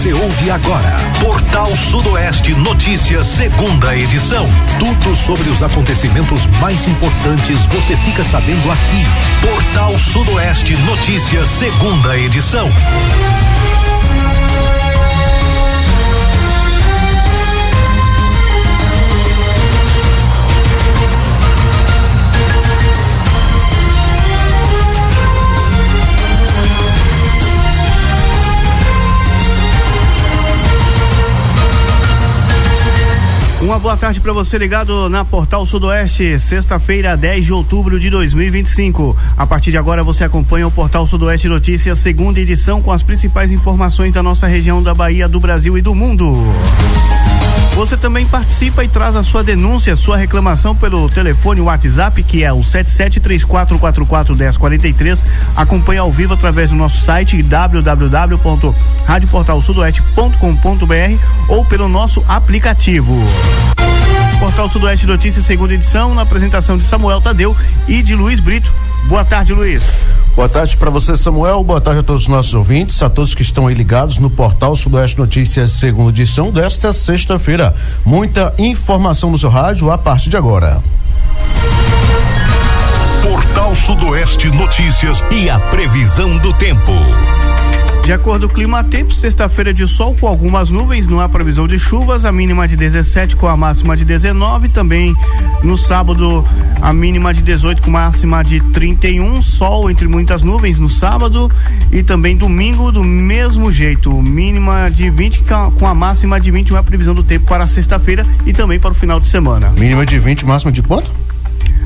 Você ouve agora Portal Sudoeste Notícias, segunda edição. Tudo sobre os acontecimentos mais importantes você fica sabendo aqui. Portal Sudoeste Notícias, segunda edição. Uma boa tarde para você ligado na Portal Sudoeste, sexta-feira, 10 de outubro de 2025. A partir de agora você acompanha o Portal Sudoeste Notícias, segunda edição, com as principais informações da nossa região, da Bahia, do Brasil e do mundo. Você também participa e traz a sua denúncia, sua reclamação pelo telefone WhatsApp, que é o 7734441043. Acompanhe ao vivo através do nosso site www.radioportalsudoeste.com.br ou pelo nosso aplicativo. Portal Sudoeste Notícias, segunda edição, na apresentação de Samuel Tadeu e de Luiz Brito. Boa tarde, Luiz. Boa tarde para você, Samuel. Boa tarde a todos os nossos ouvintes, a todos que estão aí ligados no Portal Sudoeste Notícias, segunda edição desta sexta-feira. Muita informação no seu rádio a partir de agora. Portal Sudoeste Notícias e a previsão do tempo. De acordo com o Climatempo, sexta-feira de sol com algumas nuvens, não há previsão de chuvas, a mínima de 17 com a máxima de 19, também no sábado a mínima de 18 com máxima de 31, sol entre muitas nuvens no sábado, e também domingo do mesmo jeito, mínima de 20 com a máxima de 21, é a previsão do tempo para sexta-feira e também para o final de semana. Mínima de 20, máxima de quanto?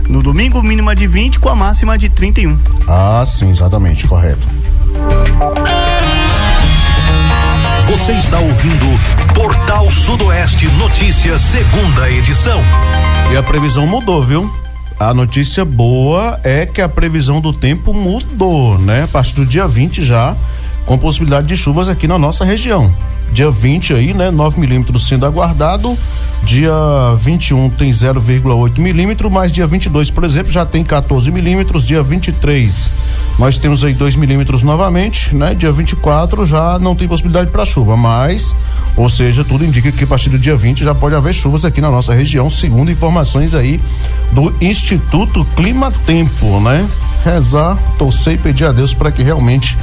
No domingo, mínima de 20 com a máxima de 31. Ah, sim, exatamente, correto. Você está ouvindo Portal Sudoeste Notícias, segunda edição. E a previsão mudou, viu? A notícia boa é que a previsão do tempo mudou, né? A partir do dia 20 já, com possibilidade de chuvas aqui na nossa região. Dia 20 aí, né? 9 milímetros sendo aguardado. Dia 21 tem 0,8 milímetro, mas dia 22, por exemplo, já tem 14 milímetros. Dia 23 nós temos aí 2 milímetros novamente, né? Dia 24 já não tem possibilidade para chuva, mas, ou seja, tudo indica que a partir do dia 20 já pode haver chuvas aqui na nossa região, segundo informações aí do Instituto Climatempo, né? Rezar, torcer e pedir a Deus para que realmente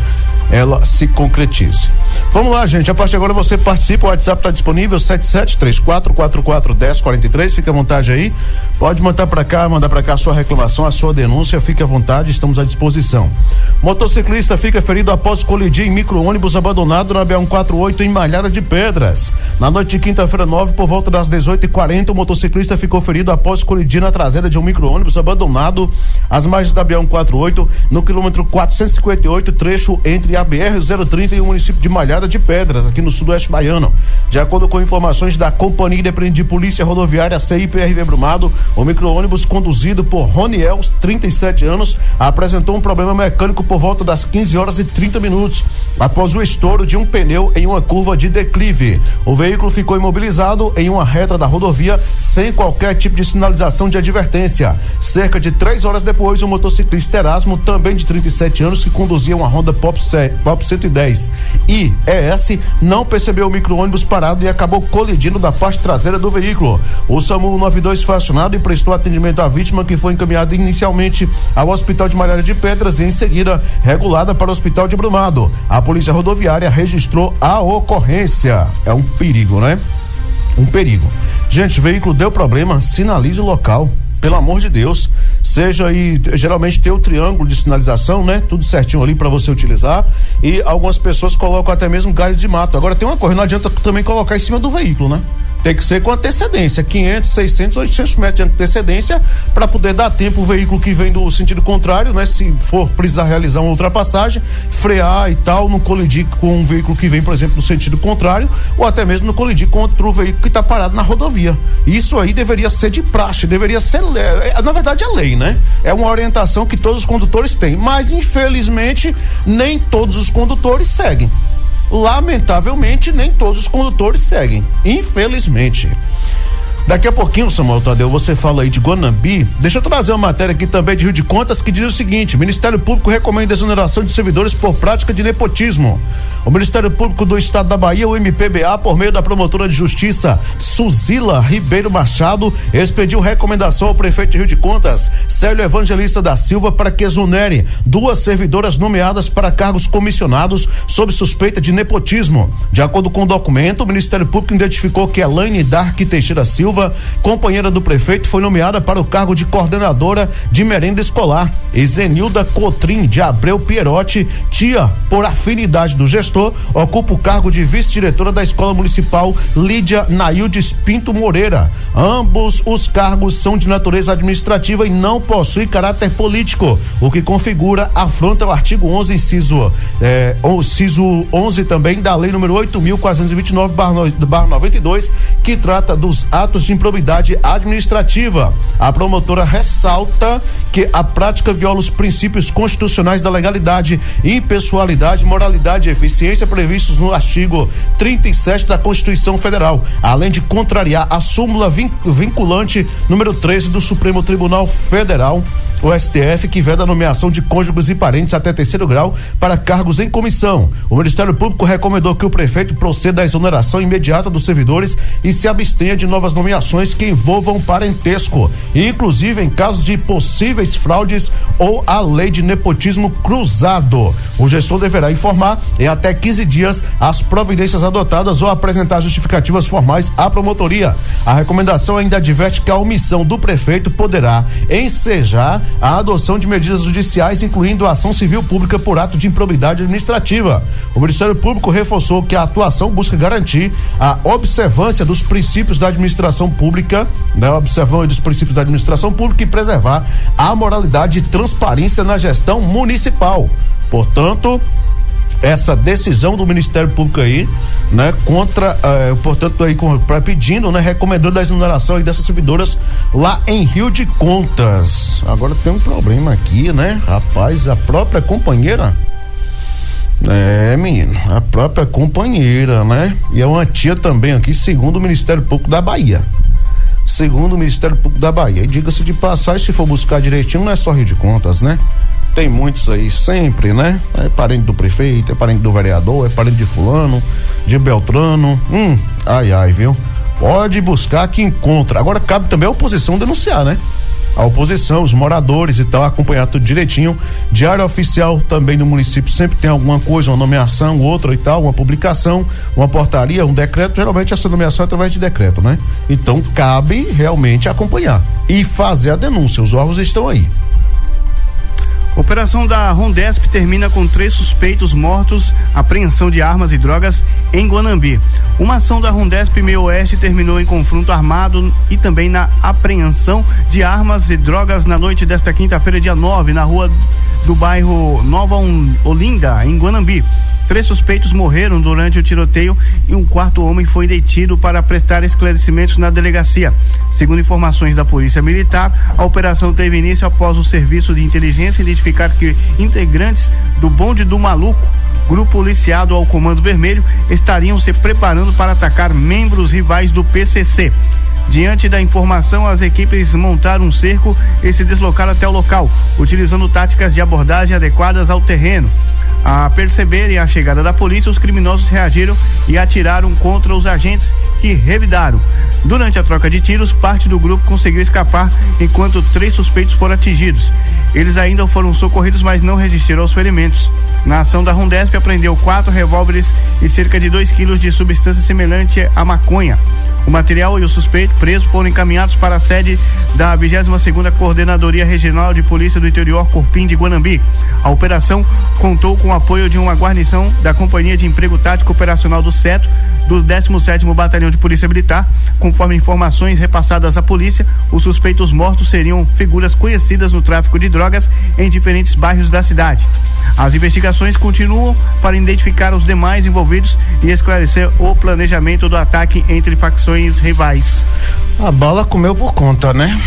ela se concretize. Vamos lá, gente, a partir de agora você participa, o WhatsApp está disponível, 7734441043, fica à vontade aí, pode mandar para cá a sua reclamação, a sua denúncia, fique à vontade, estamos à disposição. Motociclista fica ferido após colidir em micro-ônibus abandonado na BR-148 em Malhada de Pedras. Na noite de quinta-feira 9, por volta das 18h40, o motociclista ficou ferido após colidir na traseira de um micro-ônibus abandonado às margens da BR-148, no quilômetro 458, trecho entre a BR-030 e o município de Malhada de Pedras, aqui no sudoeste baiano. De acordo com informações da Companhia Independente de Polícia Rodoviária CIPRV Brumado, o micro-ônibus conduzido por Roniel, 37 anos, apresentou um problema mecânico por volta das 15h30, após o estouro de um pneu em uma curva de declive. O veículo ficou imobilizado em uma reta da rodovia sem qualquer tipo de sinalização de advertência. Cerca de 3 horas depois, o motociclista Erasmo, também de 37 anos, que conduzia uma Honda Pop 110 e ES, não percebeu o micro-ônibus parado e acabou colidindo da parte traseira do veículo. O SAMU 92 foi acionado e prestou atendimento à vítima, que foi encaminhada inicialmente ao Hospital de Malhada de Pedras e em seguida regulada para o Hospital de Brumado. A Polícia Rodoviária registrou a ocorrência. É um perigo, né? Um perigo. Gente, o veículo deu problema, sinalize o local. Pelo amor de Deus, seja aí, geralmente tem o triângulo de sinalização, né? Tudo certinho ali para você utilizar, e algumas pessoas colocam até mesmo galho de mato. Agora tem uma coisa, não adianta também colocar em cima do veículo, né? Tem que ser com antecedência, 500, 600, 800 metros de antecedência, para poder dar tempo o veículo que vem do sentido contrário, né? Se for precisar realizar uma ultrapassagem, frear e tal, não colidir com um veículo que vem, por exemplo, no sentido contrário, ou até mesmo não colidir contra o veículo que está parado na rodovia. Isso aí deveria ser de praxe, deveria ser, na verdade é lei, né? É uma orientação que todos os condutores têm, mas infelizmente nem todos os condutores seguem. Lamentavelmente, nem todos os condutores seguem, infelizmente. Daqui a pouquinho, Samuel Tadeu, você fala aí de Guanambi. Deixa eu trazer uma matéria aqui também de Rio de Contas que diz o seguinte: Ministério Público recomenda exoneração de servidores por prática de nepotismo. O Ministério Público do Estado da Bahia, o MPBA, por meio da promotora de justiça Suzila Ribeiro Machado, expediu recomendação ao prefeito de Rio de Contas, Célio Evangelista da Silva, para que exonere 2 servidoras nomeadas para cargos comissionados sob suspeita de nepotismo. De acordo com o documento, o Ministério Público identificou que Elaine Dark Teixeira Silva, companheira do prefeito, foi nomeada para o cargo de coordenadora de merenda escolar. E Zenilda Cotrim de Abreu Pierotti, tia por afinidade do gestor, ocupa o cargo de vice-diretora da Escola Municipal Lídia Naildes Pinto Moreira. Ambos os cargos são de natureza administrativa e não possuem caráter político, o que configura afronta ao artigo 11, inciso 11 também da Lei número 8.429/92, que trata dos atos de improbidade administrativa. A promotora ressalta que a prática viola os princípios constitucionais da legalidade, impessoalidade, moralidade e eficiência previstos no artigo 37 da Constituição Federal, além de contrariar a súmula vinculante número 13 do Supremo Tribunal Federal, o STF, que veda a nomeação de cônjuges e parentes até 3º grau para cargos em comissão. O Ministério Público recomendou que o prefeito proceda à exoneração imediata dos servidores e se abstenha de novas nomeações que envolvam parentesco, inclusive em casos de possíveis fraudes ou a lei de nepotismo cruzado. O gestor deverá informar em até 15 dias as providências adotadas ou apresentar justificativas formais à promotoria. A recomendação ainda adverte que a omissão do prefeito poderá ensejar a adoção de medidas judiciais, incluindo a ação civil pública por ato de improbidade administrativa. O Ministério Público reforçou que a atuação busca garantir a observância dos princípios da administração pública, e preservar a moralidade e transparência na gestão municipal. Portanto, essa decisão do Ministério Público aí, né, pedindo, né, recomendando a exoneração aí dessas servidoras lá em Rio de Contas. Agora tem um problema aqui, né, rapaz, a própria companheira, menino, a própria companheira, né, e é uma tia também aqui, segundo o Ministério Público da Bahia. E diga-se de passagem, se for buscar direitinho, não é só Rio de Contas, né? Tem muitos aí sempre, né? É parente do prefeito, é parente do vereador, é parente de fulano, de Beltrano. Viu? Pode buscar que encontra. Agora cabe também a oposição denunciar, né? A oposição, os moradores e tal, acompanhar tudo direitinho. Diário oficial também do município sempre tem alguma coisa, uma nomeação, outra e tal, uma publicação, uma portaria, um decreto. Geralmente essa nomeação é através de decreto, né? Então cabe realmente acompanhar e fazer a denúncia. Os órgãos estão aí. Operação da Rondesp termina com 3 suspeitos mortos, apreensão de armas e drogas em Guanambi. Uma ação da Rondesp Meio Oeste terminou em confronto armado e também na apreensão de armas e drogas na noite desta quinta-feira, dia 9, na rua do bairro Nova Olinda, em Guanambi. 3 suspeitos morreram durante o tiroteio e um 4º homem foi detido para prestar esclarecimentos na delegacia. Segundo informações da Polícia Militar, a operação teve início após o Serviço de Inteligência identificar que integrantes do Bonde do Maluco, grupo policiado ao Comando Vermelho, estariam se preparando para atacar membros rivais do PCC. Diante da informação, as equipes montaram um cerco e se deslocaram até o local, utilizando táticas de abordagem adequadas ao terreno. A perceberem a chegada da polícia, os criminosos reagiram e atiraram contra os agentes, que revidaram. Durante a troca de tiros, parte do grupo conseguiu escapar, enquanto 3 suspeitos foram atingidos. Eles ainda foram socorridos, mas não resistiram aos ferimentos. Na ação da Rondesp, apreendeu 4 revólveres e cerca de 2 quilos de substância semelhante à maconha. O material e o suspeito preso foram encaminhados para a sede da 22ª Coordenadoria Regional de Polícia do Interior, Corpim de Guanambi. A operação contou com o apoio de uma guarnição da Companhia de Emprego Tático Operacional do CETO, do 17º Batalhão de Polícia Militar. Conforme informações repassadas à polícia, os suspeitos mortos seriam figuras conhecidas no tráfico de drogas em diferentes bairros da cidade. As investigações continuam para identificar os demais envolvidos e esclarecer o planejamento do ataque entre facções rivais. A bala comeu por conta, né?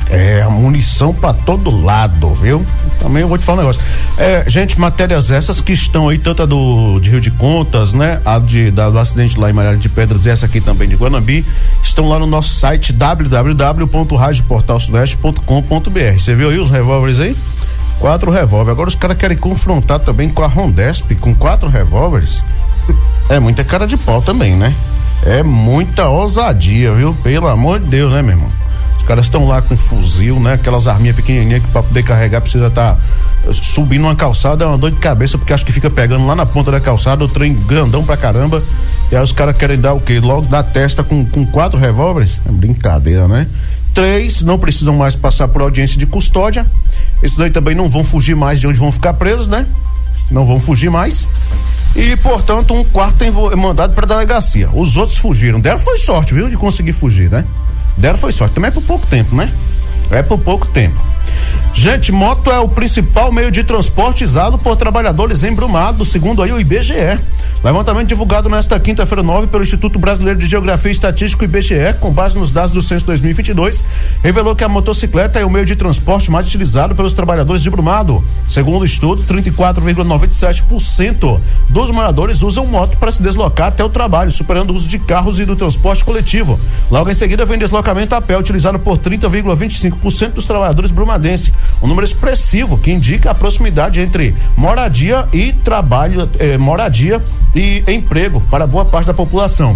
É, munição pra todo lado, viu? Também eu vou te falar um negócio. Gente, matérias essas que estão aí, tanto a de Rio de Contas, né? Do acidente lá em Malhada de Pedras e essa aqui também de Guanambi, estão lá no nosso site www.radioportalsudoeste.com.br. Você viu aí os revólveres aí? 4 revólveres. Agora os caras querem confrontar também com a Rondesp, com 4 revólveres. É muita cara de pau também, né? É muita ousadia, viu? Pelo amor de Deus, né, meu irmão? Os caras estão lá com fuzil, né? Aquelas arminhas pequenininhas que pra poder carregar precisa estar subindo uma calçada, é uma dor de cabeça, porque acho que fica pegando lá na ponta da calçada, o trem grandão pra caramba. E aí os caras querem dar o quê? Logo na testa com 4 revólveres? É brincadeira, né? 3 não precisam mais passar por audiência de custódia. Esses aí também não vão fugir mais de onde vão ficar presos, né? Não vão fugir mais. E, portanto, um quarto é mandado para delegacia. Os outros fugiram. Deram foi sorte, viu? De conseguir fugir, né? Deram foi sorte. Também é por pouco tempo, né? É por pouco tempo. Gente, moto é o principal meio de transporte usado por trabalhadores em Brumado, segundo aí o IBGE. Levantamento divulgado nesta quinta-feira 9 pelo Instituto Brasileiro de Geografia e Estatística, IBGE, com base nos dados do censo 2022, revelou que a motocicleta é o meio de transporte mais utilizado pelos trabalhadores de Brumado. Segundo o estudo, 34,97% dos moradores usam moto para se deslocar até o trabalho, superando o uso de carros e do transporte coletivo. Logo em seguida vem deslocamento a pé, utilizado por 30,25% dos trabalhadores brumadenses. Um número expressivo que indica a proximidade entre moradia e trabalho, moradia e emprego para boa parte da população.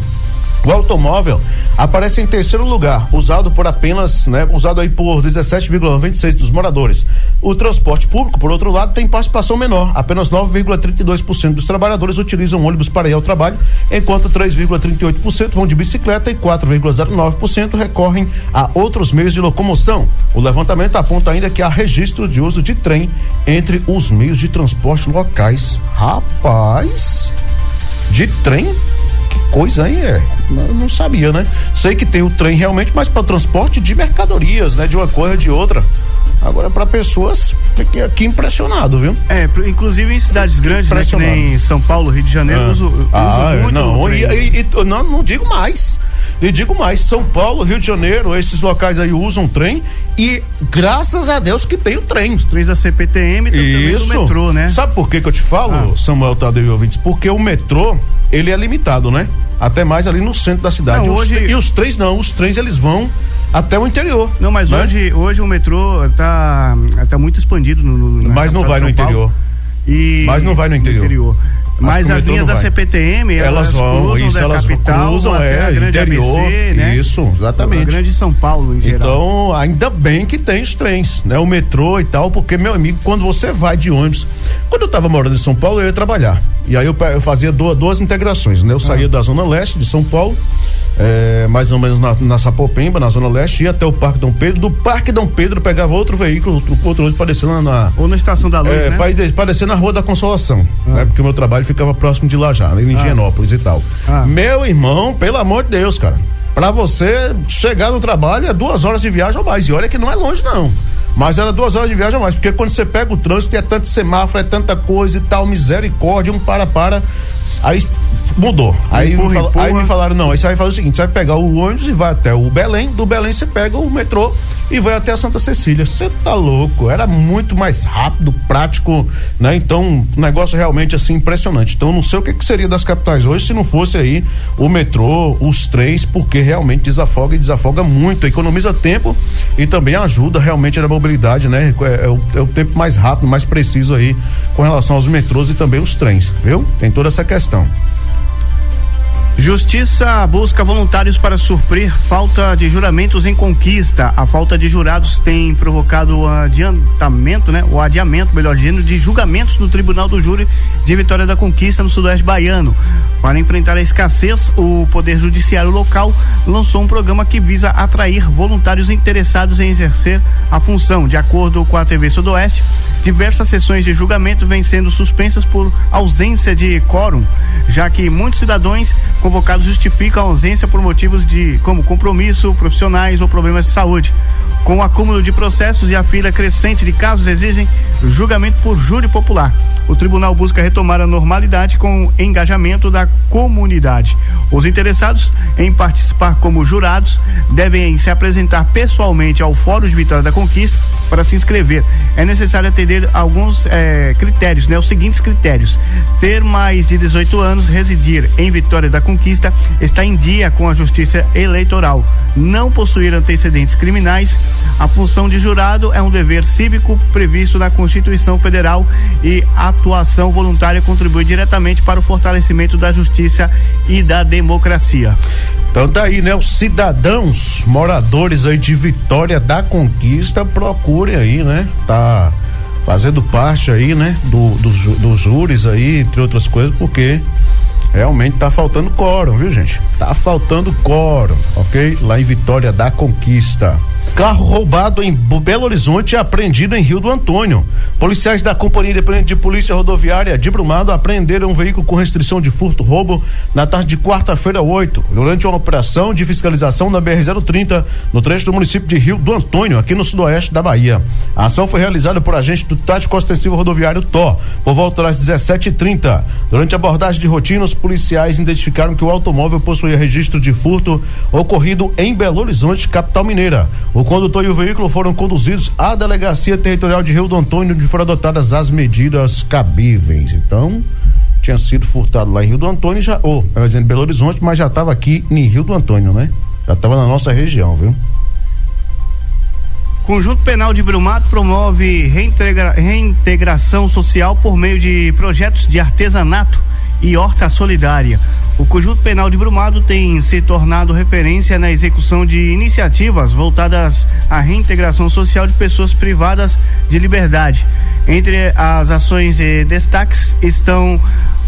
O automóvel aparece em terceiro lugar, usado por apenas, usado aí por 17,96% dos moradores. O transporte público, por outro lado, tem participação menor. Apenas 9,32% dos trabalhadores utilizam ônibus para ir ao trabalho, enquanto 3,38% vão de bicicleta e 4,09% recorrem a outros meios de locomoção. O levantamento aponta ainda que há registro de uso de trem entre os meios de transporte locais. Rapaz, de trem? Que coisa aí não sabia, né? Sei que tem o trem realmente, mas para transporte de mercadorias, né? De uma coisa de outra. Agora, para pessoas, fiquei aqui impressionado, viu? Inclusive em cidades grandes, né? Que nem São Paulo, Rio de Janeiro, uso muito não digo mais. E digo mais, São Paulo, Rio de Janeiro, esses locais aí usam trem e graças a Deus que tem o trem. Os trens da CPTM e também do metrô, né? Sabe por que eu te falo, Samuel Tadeu e ouvintes? Porque o metrô, ele é limitado, né? Até mais ali no centro da cidade. Não, os trens eles vão até o interior. Não, mas né? hoje o metrô tá muito expandido mas não vai no interior. Mas não vai no interior. Mas as linhas da CPTM, elas vão, elas cruzam interior, ABC, né? Isso, exatamente. A grande São Paulo, em geral. Então, ainda bem que tem os trens, né? O metrô e tal, porque, meu amigo, quando você vai de ônibus, quando eu tava morando em São Paulo, eu ia trabalhar, e aí eu fazia duas integrações, né? Eu saía da zona leste de São Paulo, mais ou menos na Sapopemba, na zona leste, ia até o Parque Dom Pedro, do Parque Dom Pedro pegava outro veículo, outro ônibus para descer ou na Estação da Luz, né? Para descer na Rua da Consolação, né? Porque o meu trabalho ficava próximo de lá já, em Higienópolis e tal. Meu irmão, pelo amor de Deus, cara, pra você chegar no trabalho é 2 horas de viagem ou mais, e olha que não é longe não, mas era 2 horas de viagem ou mais, porque quando você pega o trânsito é tanto semáforo, é tanta coisa e tal, misericórdia, aí mudou, aí me falaram, não, aí você vai fazer o seguinte, você vai pegar o ônibus e vai até o Belém, do Belém você pega o metrô e vai até a Santa Cecília. Você tá louco, era muito mais rápido, prático, né? Então, um negócio realmente assim impressionante. Então, não sei o que seria das capitais hoje se não fosse aí o metrô, os trens, porque realmente desafoga muito, economiza tempo e também ajuda realmente na mobilidade, né? É o tempo mais rápido, mais preciso aí com relação aos metrôs e também os trens, viu? Tem toda essa questão. Justiça busca voluntários para suprir falta de juramentos em Conquista. A falta de jurados tem provocado o adiamento, melhor dizendo, de julgamentos no Tribunal do Júri de Vitória da Conquista, no Sudoeste Baiano. Para enfrentar a escassez, o Poder Judiciário local lançou um programa que visa atrair voluntários interessados em exercer a função. De acordo com a TV Sudoeste, diversas sessões de julgamento vêm sendo suspensas por ausência de quórum, já que muitos cidadãos convocados justificam a ausência por motivos como compromisso, profissionais ou problemas de saúde. Com o acúmulo de processos e a fila crescente de casos exigem julgamento por júri popular. o tribunal busca retomar a normalidade com engajamento da comunidade. Os interessados em participar como jurados devem se apresentar pessoalmente ao Fórum de Vitória da Conquista para se inscrever. É necessário atender alguns critérios, né? Os seguintes critérios: ter mais de 18 anos, residir em Vitória da Conquista, estar em dia com a Justiça Eleitoral, não possuir antecedentes criminais. A função de jurado é um dever cívico previsto na Constituição Federal e a atuação voluntária contribui diretamente para o fortalecimento da justiça e da democracia. Então tá aí, né? Os cidadãos moradores aí de Vitória da Conquista, procurem aí, né? Tá fazendo parte aí, né? Dos júris aí, entre outras coisas, porque realmente tá faltando quórum, viu, gente? Tá faltando quórum, ok? Lá em Vitória da Conquista. Carro roubado em Belo Horizonte é apreendido em Rio do Antônio. Policiais da Companhia Independente de Polícia Rodoviária de Brumado apreenderam um veículo com restrição de furto-roubo na tarde de quarta-feira 8, durante uma operação de fiscalização na BR-030, no trecho do município de Rio do Antônio, aqui no sudoeste da Bahia. A ação foi realizada por agentes do Tático Ostensivo Rodoviário TOR, por volta das 17h30. Durante a abordagem de rotina, os policiais identificaram que o automóvel possuía registro de furto ocorrido em Belo Horizonte, capital mineira. O condutor e o veículo foram conduzidos à Delegacia Territorial de Rio do Antônio, onde foram adotadas as medidas cabíveis. Então, tinha sido furtado lá em Rio do Antônio, em Belo Horizonte, mas já estava aqui em Rio do Antônio, né? Já estava na nossa região, viu? Conjunto Penal de Brumado promove reintegração social por meio de projetos de artesanato e horta solidária. O Conjunto Penal de Brumado tem se tornado referência na execução de iniciativas voltadas à reintegração social de pessoas privadas de liberdade. Entre as ações e destaques estão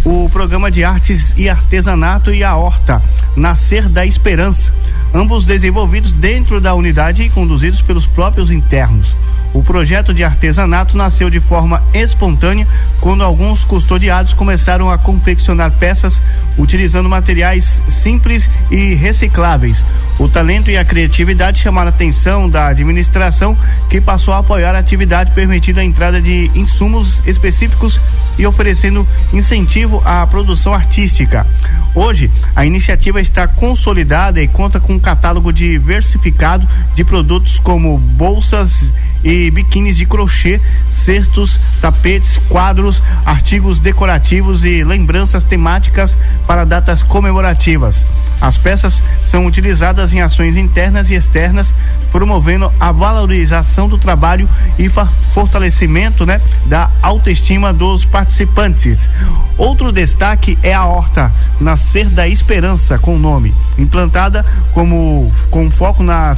o Programa de Artes e Artesanato e a Horta Nascer da Esperança, ambos desenvolvidos dentro da unidade e conduzidos pelos próprios internos. O projeto de artesanato nasceu de forma espontânea quando alguns custodiados começaram a confeccionar peças utilizando materiais simples e recicláveis. O talento e a criatividade chamaram a atenção da administração, que passou a apoiar a atividade, permitindo a entrada de insumos específicos e oferecendo incentivo à produção artística. Hoje, a iniciativa está consolidada e conta com um catálogo diversificado de produtos como bolsas e biquínis de crochê, cestos, tapetes, quadros, artigos decorativos e lembranças temáticas para datas comemorativas. As peças são utilizadas em ações internas e externas, promovendo a valorização do trabalho e fortalecimento, né, da autoestima dos participantes. Outro destaque é a Horta Nascer da Esperança, com o nome, implantada com foco na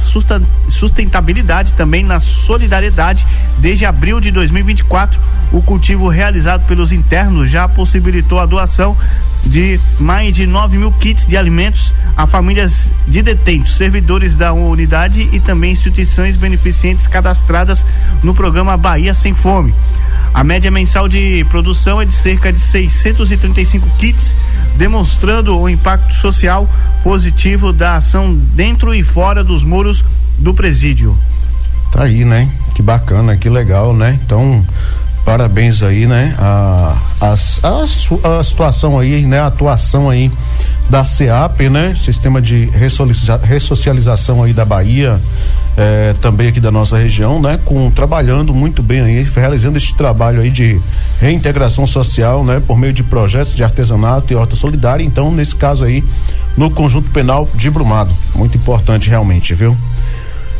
sustentabilidade, também na solidariedade. Desde abril de 2024, o cultivo realizado pelos internos já possibilitou a doação de mais de 9.000 kits de alimentos a famílias de detentos, servidores da unidade e também instituições beneficentes cadastradas no programa Bahia Sem Fome. A média mensal de produção é de cerca de 635 kits, demonstrando o impacto social positivo da ação dentro e fora dos muros do presídio. Tá aí, né? Que bacana, que legal, né? Então, parabéns aí, né? A situação aí, né? A atuação aí da SEAP, né? Sistema de ressocialização aí da Bahia, também aqui da nossa região, né? Trabalhando muito bem aí, realizando esse trabalho aí de reintegração social, né? Por meio de projetos de artesanato e horta solidária. Então, nesse caso aí, no Conjunto Penal de Brumado. Muito importante realmente, viu?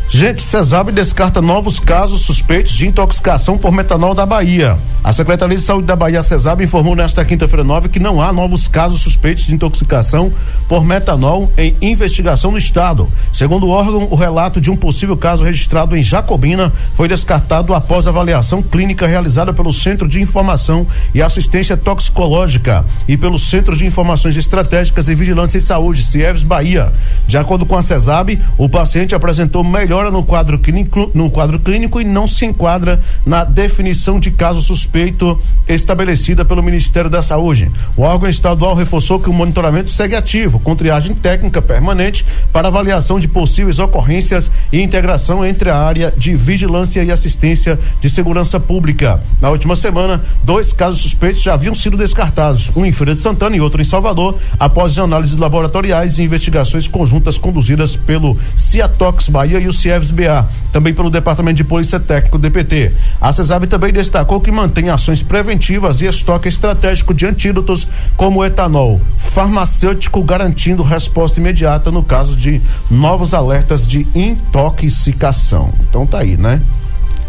Gente, CESAB descarta novos casos suspeitos de intoxicação por metanol da Bahia. A Secretaria de Saúde da Bahia, CESAB, informou nesta quinta-feira 9 que não há novos casos suspeitos de intoxicação por metanol em investigação no estado. Segundo o órgão, o relato de um possível caso registrado em Jacobina foi descartado após avaliação clínica realizada pelo Centro de Informação e Assistência Toxicológica e pelo Centro de Informações Estratégicas e Vigilância em Saúde, CIEVS Bahia. De acordo com a CESAB, o paciente apresentou melhora melhora no quadro clínico e não se enquadra na definição de caso suspeito estabelecida pelo Ministério da Saúde. O órgão estadual reforçou que o monitoramento segue ativo, com triagem técnica permanente para avaliação de possíveis ocorrências e integração entre a área de vigilância e assistência de segurança pública. Na última semana, 2 casos suspeitos já haviam sido descartados, um em Feira de Santana e outro em Salvador, após análises laboratoriais e investigações conjuntas conduzidas pelo Ciatox Bahia e o CIEVS-BA, também pelo Departamento de Polícia Técnico DPT. A CESAB também destacou que mantém ações preventivas e estoque estratégico de antídotos como o etanol farmacêutico, garantindo resposta imediata no caso de novos alertas de intoxicação. Então tá aí, né?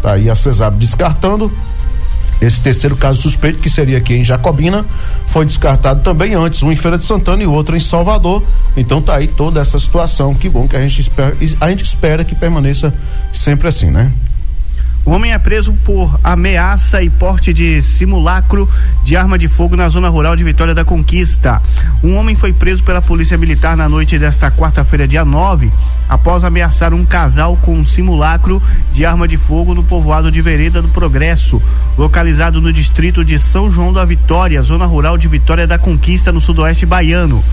Tá aí a CESAB descartando. Esse terceiro caso suspeito, que seria aqui em Jacobina, foi descartado também antes, um em Feira de Santana e outro em Salvador. Então tá aí toda essa situação. Que bom que a gente espera que permaneça sempre assim, né? O homem é preso por ameaça e porte de simulacro de arma de fogo na zona rural de Vitória da Conquista. Um homem foi preso pela Polícia Militar na noite desta quarta-feira, dia 9, após ameaçar um casal com um simulacro de arma de fogo no povoado de Vereda do Progresso, localizado no distrito de São João da Vitória, zona rural de Vitória da Conquista, no sudoeste baiano.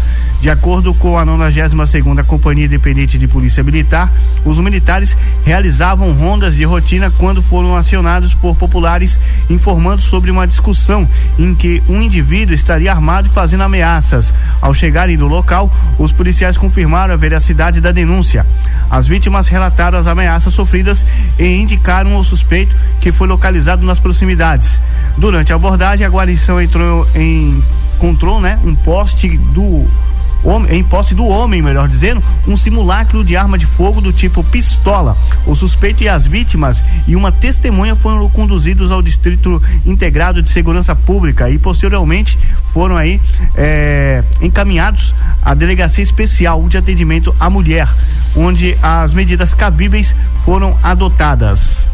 De acordo com a 92ª Companhia Independente de Polícia Militar, os militares realizavam rondas de rotina quando foram acionados por populares informando sobre uma discussão em que um indivíduo estaria armado e fazendo ameaças. Ao chegarem no local, os policiais confirmaram a veracidade da denúncia. As vítimas relataram as ameaças sofridas e indicaram o suspeito, que foi localizado nas proximidades. Durante a abordagem, a guarnição encontrou, um poste em posse do homem, melhor dizendo, um simulacro de arma de fogo do tipo pistola. O suspeito e as vítimas e uma testemunha foram conduzidos ao Distrito Integrado de Segurança Pública e posteriormente foram encaminhados à Delegacia Especial de Atendimento à Mulher, onde as medidas cabíveis foram adotadas.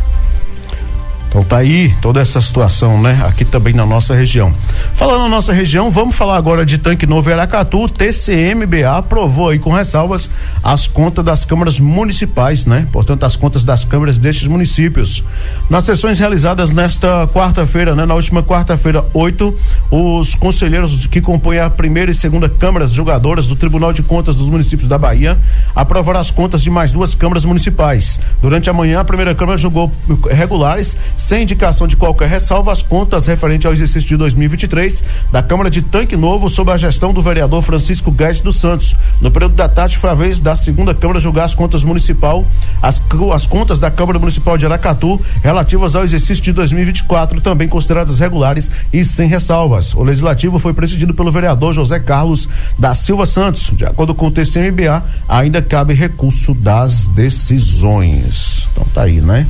Então tá aí toda essa situação, né? Aqui também na nossa região. Falando na nossa região, vamos falar agora de Tanque Novo e Aracatu. O TCM-BA aprovou aí com ressalvas as contas das câmaras municipais, né? Portanto, as contas das câmaras destes municípios. Nas sessões realizadas nesta quarta-feira, né? Na última quarta-feira, 8, os conselheiros que compõem a primeira e segunda câmaras julgadoras do Tribunal de Contas dos municípios da Bahia aprovaram as contas de mais 2 câmaras municipais. Durante a manhã, a primeira câmara julgou regulares, sem indicação de qualquer ressalva, as contas referentes ao exercício de 2023 da Câmara de Tanque Novo, sob a gestão do vereador Francisco Guedes dos Santos. No período da tarde, foi a vez da segunda Câmara julgar as contas municipal, as contas da Câmara Municipal de Aracatu relativas ao exercício de 2024, também consideradas regulares e sem ressalvas. O legislativo foi presidido pelo vereador José Carlos da Silva Santos. De acordo com o TCM-BA, ainda cabe recurso das decisões. Então tá aí, né?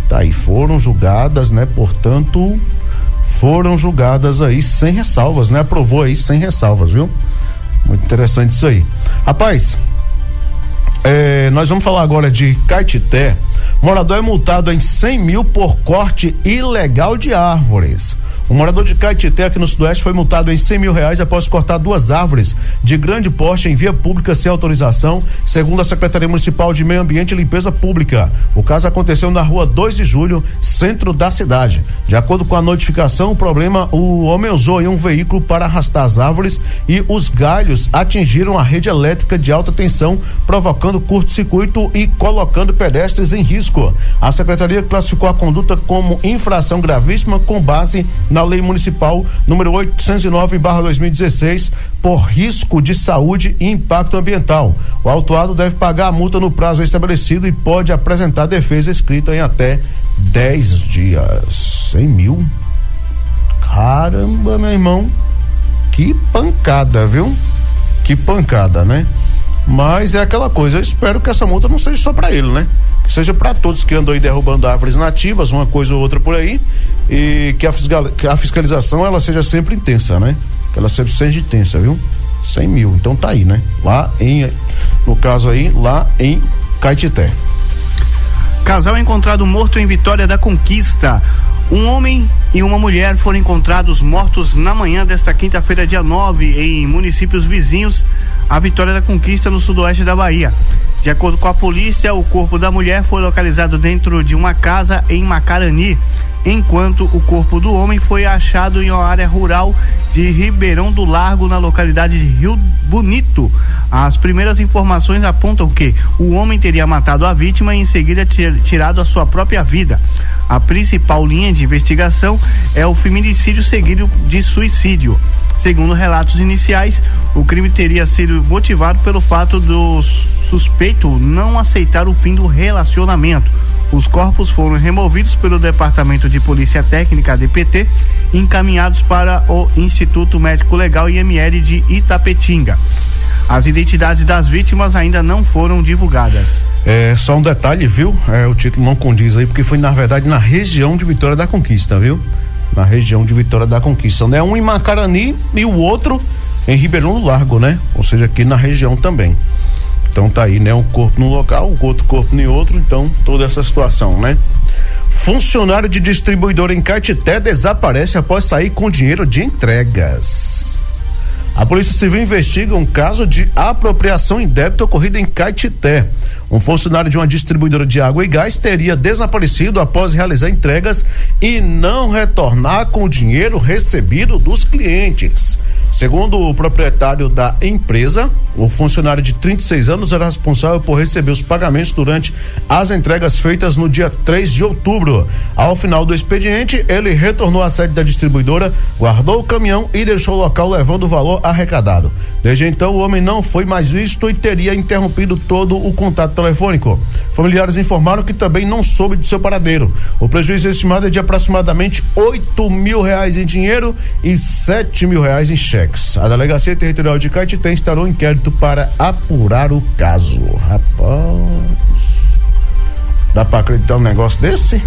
Tá aí, foram julgadas, né? Portanto, foram julgadas aí sem ressalvas, né? Aprovou aí sem ressalvas, viu? Muito interessante isso aí. Rapaz, nós vamos falar agora de Caetité. Morador é multado em 100 mil por corte ilegal de árvores. Um morador de Caetité, aqui no Sudoeste, foi multado em R$100 mil após cortar 2 árvores de grande porte em via pública sem autorização, segundo a Secretaria Municipal de Meio Ambiente e Limpeza Pública. O caso aconteceu na rua 2 de Julho, centro da cidade. De acordo com a notificação, o homem usou aí um veículo para arrastar as árvores e os galhos atingiram a rede elétrica de alta tensão, provocando curto-circuito e colocando pedestres em risco. A Secretaria classificou a conduta como infração gravíssima com base na Lei Municipal número 809/2016 por risco de saúde e impacto ambiental. O autuado deve pagar a multa no prazo estabelecido e pode apresentar defesa escrita em até 10 dias. 100 mil? Caramba, meu irmão, que pancada, viu? Que pancada, né? Mas é aquela coisa, eu espero que essa multa não seja só para ele, né? Que seja para todos que andam aí derrubando árvores nativas, uma coisa ou outra por aí, e que a fiscalização ela seja sempre intensa, né? Que ela sempre seja intensa, viu? 100 mil, então tá aí, né? No caso aí, lá em Caetité. Casal encontrado morto em Vitória da Conquista. Um homem e uma mulher foram encontrados mortos na manhã desta quinta-feira, dia 9, em municípios vizinhos à Vitória da Conquista, no sudoeste da Bahia. De acordo com a polícia, o corpo da mulher foi localizado dentro de uma casa em Macarani, enquanto o corpo do homem foi achado em uma área rural de Ribeirão do Largo, na localidade de Rio Bonito. As primeiras informações apontam que o homem teria matado a vítima e em seguida tirado a sua própria vida. A principal linha de investigação é o feminicídio seguido de suicídio. Segundo relatos iniciais, o crime teria sido motivado pelo fato do suspeito não aceitar o fim do relacionamento. Os corpos foram removidos pelo Departamento de Polícia Técnica, DPT, e encaminhados para o Instituto Médico Legal IML de Itapetinga. As identidades das vítimas ainda não foram divulgadas. Só um detalhe, viu? O título não condiz aí, porque foi na verdade na região de Vitória da Conquista, viu? Na região de Vitória da Conquista, né? Um em Macarani e o outro em Ribeirão do Largo, né? Ou seja, aqui na região também. Então tá aí, né? Um corpo num local, o outro corpo em outro, então toda essa situação, né? Funcionário de distribuidora em Caetité desaparece após sair com dinheiro de entregas. A Polícia Civil investiga um caso de apropriação indébita ocorrido em Caetité. Um funcionário de uma distribuidora de água e gás teria desaparecido após realizar entregas e não retornar com o dinheiro recebido dos clientes. Segundo o proprietário da empresa, o funcionário de 36 anos era responsável por receber os pagamentos durante as entregas feitas no dia 3 de outubro. Ao final do expediente, ele retornou à sede da distribuidora, guardou o caminhão e deixou o local levando o valor arrecadado. Desde então, o homem não foi mais visto e teria interrompido todo o contato telefônico. Familiares informaram que também não soube de seu paradeiro. O prejuízo estimado é de aproximadamente R$8.000 em dinheiro e R$7.000 em cheque. A Delegacia Territorial de Caetité instaurou um inquérito para apurar o caso. Rapaz, dá pra acreditar um negócio desse?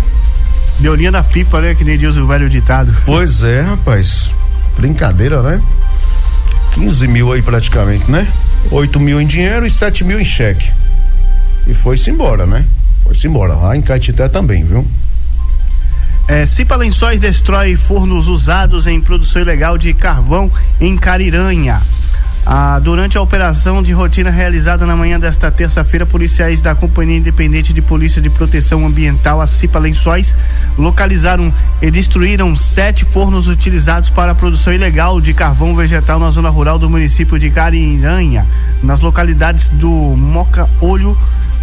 Deu linha da pipa, né? Que nem diz o velho ditado. Pois é, rapaz. Brincadeira, né? 15 mil aí praticamente, né? 8 mil em dinheiro e 7 mil em cheque. E foi-se embora, né? Foi-se embora. Lá em Caetité também, viu? Cipa Lençóis destrói fornos usados em produção ilegal de carvão em Cariranha. Durante a operação de rotina realizada na manhã desta terça-feira, policiais da Companhia Independente de Polícia de Proteção Ambiental, a Cipa Lençóis, localizaram e destruíram 7 fornos utilizados para a produção ilegal de carvão vegetal na zona rural do município de Cariranha, nas localidades do Moca Olho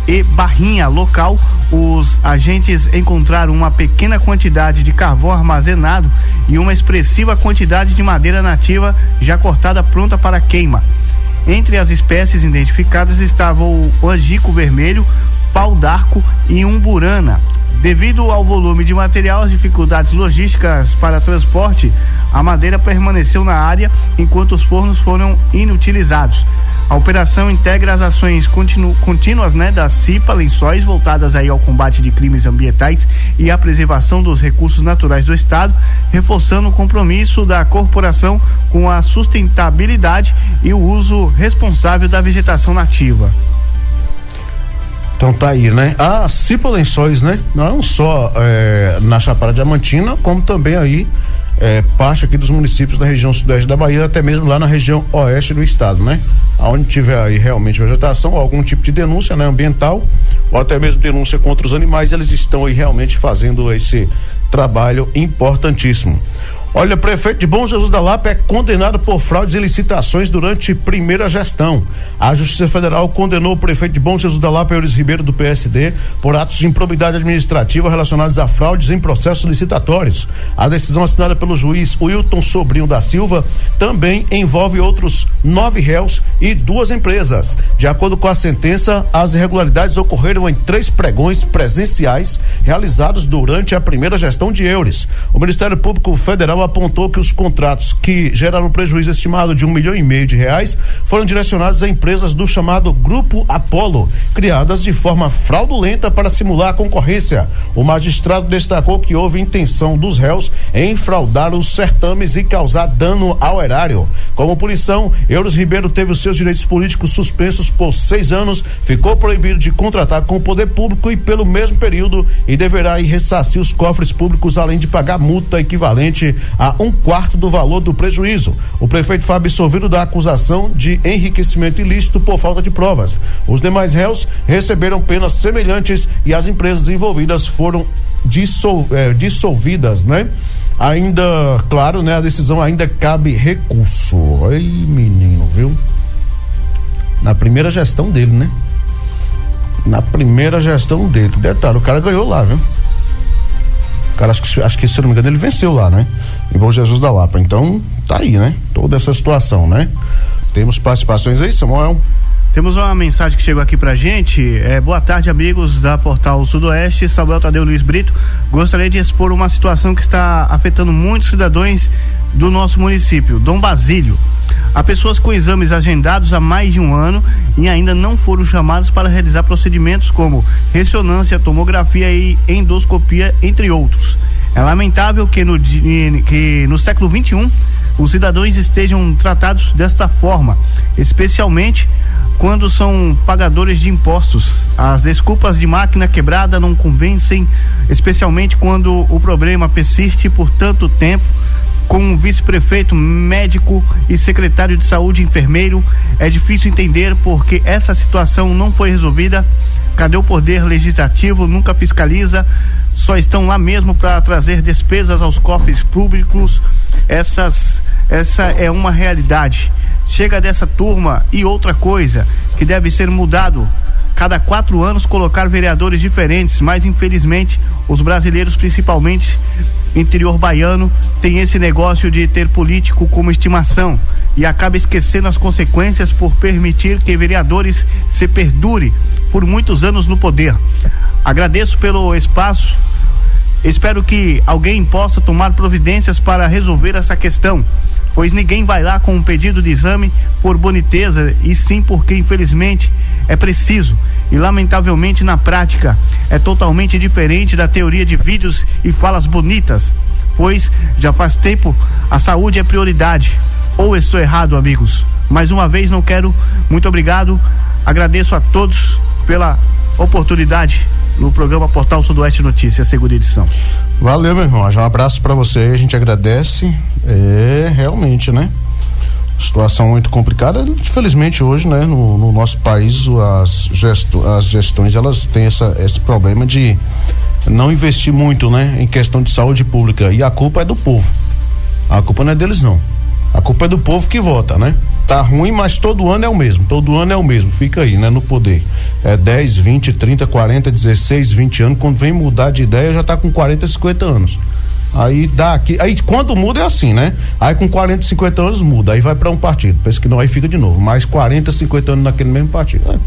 e Barrinha. Local, os agentes encontraram uma pequena quantidade de carvão armazenado e uma expressiva quantidade de madeira nativa já cortada pronta para queima. Entre as espécies identificadas estavam o angico vermelho, pau d'arco e umburana. Devido ao volume de material, as dificuldades logísticas para transporte, a madeira permaneceu na área enquanto os fornos foram inutilizados. A operação integra as ações contínuas, né, da Cipa Lençóis, voltadas aí ao combate de crimes ambientais e à preservação dos recursos naturais do estado, reforçando o compromisso da corporação com a sustentabilidade e o uso responsável da vegetação nativa. Então tá aí, né? A Cipa Lençóis, né? Não só na Chapada Diamantina, como também aí parte aqui dos municípios da região sudeste da Bahia, até mesmo lá na região oeste do estado, né? Aonde tiver aí realmente vegetação ou algum tipo de denúncia, né, ambiental, ou até mesmo denúncia contra os animais, eles estão aí realmente fazendo esse trabalho importantíssimo. Olha, o prefeito de Bom Jesus da Lapa é condenado por fraudes e licitações durante primeira gestão. A Justiça Federal condenou o prefeito de Bom Jesus da Lapa, Euris Ribeiro, do PSD, por atos de improbidade administrativa relacionados a fraudes em processos licitatórios. A decisão assinada pelo juiz Wilton Sobrinho da Silva também envolve outros 9 réus e 2 empresas. De acordo com a sentença, as irregularidades ocorreram em 3 pregões presenciais realizados durante a primeira gestão de Euris. O Ministério Público Federal apontou que os contratos que geraram prejuízo estimado de R$1,5 milhão foram direcionados a empresas do chamado Grupo Apollo, criadas de forma fraudulenta para simular a concorrência. O magistrado destacou que houve intenção dos réus em fraudar os certames e causar dano ao erário. Como punição, Euros Ribeiro teve os seus direitos políticos suspensos por 6 anos, ficou proibido de contratar com o poder público e pelo mesmo período e deverá ressarcir os cofres públicos, além de pagar multa equivalente a 1/4 do valor do prejuízo. O prefeito foi absolvido da acusação de enriquecimento ilícito por falta de provas. Os demais réus receberam penas semelhantes e as empresas envolvidas foram dissolvidas, né? Ainda, claro, né? A decisão ainda cabe recurso. Ai, menino, viu? Na primeira gestão dele, né? Na primeira gestão dele. Detalhe, o cara ganhou lá, viu? O cara, acho que se não me engano, ele venceu lá, né? Em Bom Jesus da Lapa. Então, tá aí, né? Toda essa situação, né? Temos participações aí, Samuel? Temos uma mensagem que chegou aqui pra gente. Boa tarde, amigos da Portal Sudoeste. Samuel Tadeu Luiz Brito. Gostaria de expor uma situação que está afetando muitos cidadãos do nosso município. Dom Basílio. Há pessoas com exames agendados há mais de um ano e ainda não foram chamados para realizar procedimentos como ressonância, tomografia e endoscopia, entre outros. É lamentável que no século XXI os cidadãos estejam tratados desta forma, especialmente quando são pagadores de impostos. As desculpas de máquina quebrada não convencem, especialmente quando o problema persiste por tanto tempo. Como vice-prefeito, médico e secretário de saúde, enfermeiro, é difícil entender porque essa situação não foi resolvida. Cadê o poder legislativo? Nunca fiscaliza, só estão lá mesmo para trazer despesas aos cofres públicos. Essa é uma realidade. Chega dessa turma. E outra coisa que deve ser mudado: cada 4 anos colocar vereadores diferentes, mas infelizmente os brasileiros, principalmente interior baiano, tem esse negócio de ter político como estimação e acaba esquecendo as consequências por permitir que vereadores se perdure por muitos anos no poder. Agradeço pelo espaço, espero que alguém possa tomar providências para resolver essa questão, pois ninguém vai lá com um pedido de exame por boniteza, e sim porque infelizmente é preciso. E lamentavelmente na prática é totalmente diferente da teoria de vídeos e falas bonitas, pois já faz tempo a saúde é prioridade. Ou estou errado, amigos? Mais uma vez não quero, muito obrigado, agradeço a todos pela oportunidade no programa Portal Sudoeste Notícias, segunda edição. Valeu, meu irmão, já um abraço pra você, a gente agradece. Realmente, né? Situação muito complicada, infelizmente hoje, né, no nosso país as gestões elas têm esse problema de não investir muito, né, em questão de saúde pública, e a culpa é do povo, a culpa não é deles não, a culpa é do povo que vota, né? Tá ruim, mas todo ano é o mesmo, fica aí, né, no poder, 10, 20, 30, 40, 16, 20 anos, quando vem mudar de ideia já tá com 40, 50 anos. Aí dá aqui, aí quando muda é assim, né? Aí com 40, 50 anos muda, aí vai para um partido, pensa que não, aí fica de novo, mais 40, 50 anos naquele mesmo partido.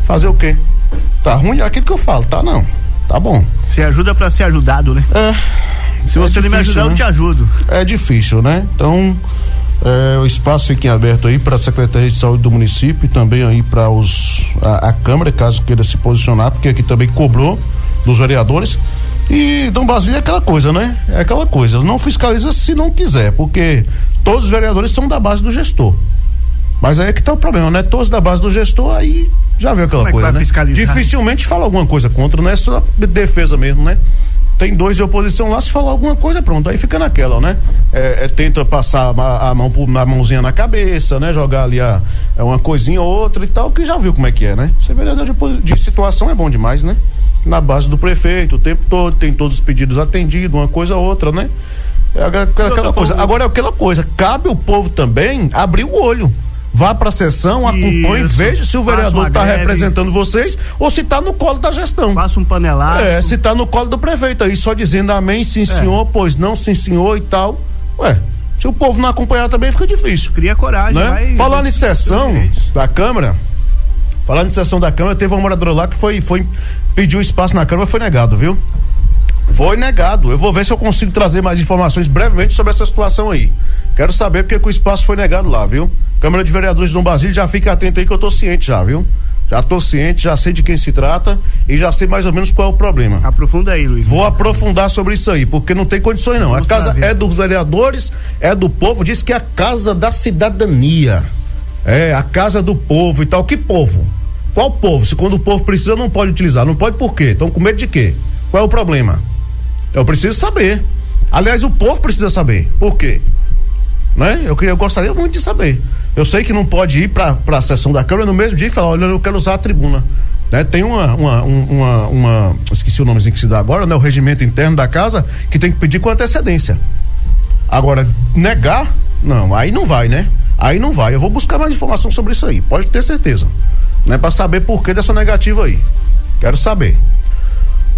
Fazer o quê? Tá ruim, é aquilo que eu falo, tá não, tá bom. Você ajuda para ser ajudado, né? Se você não me ajudar, né? Eu te ajudo. É difícil, né? Então, o espaço fica aberto aí para a Secretaria de Saúde do município e também aí para a Câmara, caso queira se posicionar, porque aqui também cobrou dos vereadores. E Dom Basílio é aquela coisa, né? É aquela coisa, não fiscaliza se não quiser, porque todos os vereadores são da base do gestor. Mas aí é que tá o problema, né? Todos da base do gestor, aí já viu aquela coisa, né? Dificilmente fala alguma coisa contra, não é só defesa mesmo, né? Tem 2 de oposição lá, se falar alguma coisa, pronto, aí fica naquela, né? Tenta passar a mãozinha na cabeça, né? Jogar ali uma coisinha ou outra e tal, que já viu como é que é, né? Ser vereador de situação é bom demais, né? Na base do prefeito, o tempo todo, tem todos os pedidos atendidos, uma coisa ou outra, né? Aquela coisa. Agora é aquela coisa, cabe o povo também abrir o olho. Vá pra sessão, acompanhe, veja se o vereador tá representando vocês ou se tá no colo da gestão. Passa um panelado. Se tá no colo do prefeito aí, só dizendo amém, sim senhor, pois não, sim senhor e tal. Se o povo não acompanhar também fica difícil. Cria coragem, né? Falando em sessão da Câmara, teve uma moradora lá que foi pediu espaço na Câmara, foi negado, viu? Foi negado. Eu vou ver se eu consigo trazer mais informações brevemente sobre essa situação aí. Quero saber porque que o espaço foi negado lá, viu? Câmara de Vereadores de Dom Basílio, já fica atento aí que eu tô ciente já, viu? Já tô ciente, já sei de quem se trata e já sei mais ou menos qual é o problema. Aprofunda aí, Luiz. Vou aprofundar sobre isso aí, porque não tem condições não. A casa é dos vereadores, é do povo, diz que é a casa da cidadania. É, a casa do povo e tal. Que povo? Qual povo? Se quando o povo precisa não pode utilizar. Não pode por quê? Estão com medo de quê? Qual é o problema? Eu preciso saber. Aliás, o povo precisa saber. Por quê? Né? Eu gostaria muito de saber. Eu sei que não pode ir para a sessão da Câmara no mesmo dia e falar, olha, eu quero usar a tribuna. Né? Tem esqueci o nomezinho que se dá agora, né? O regimento interno da casa, que tem que pedir com antecedência. Agora, negar, não, aí não vai, né? Aí não vai. Eu vou buscar mais informação sobre isso aí, pode ter certeza. Né? Para saber por que dessa negativa aí. Quero saber.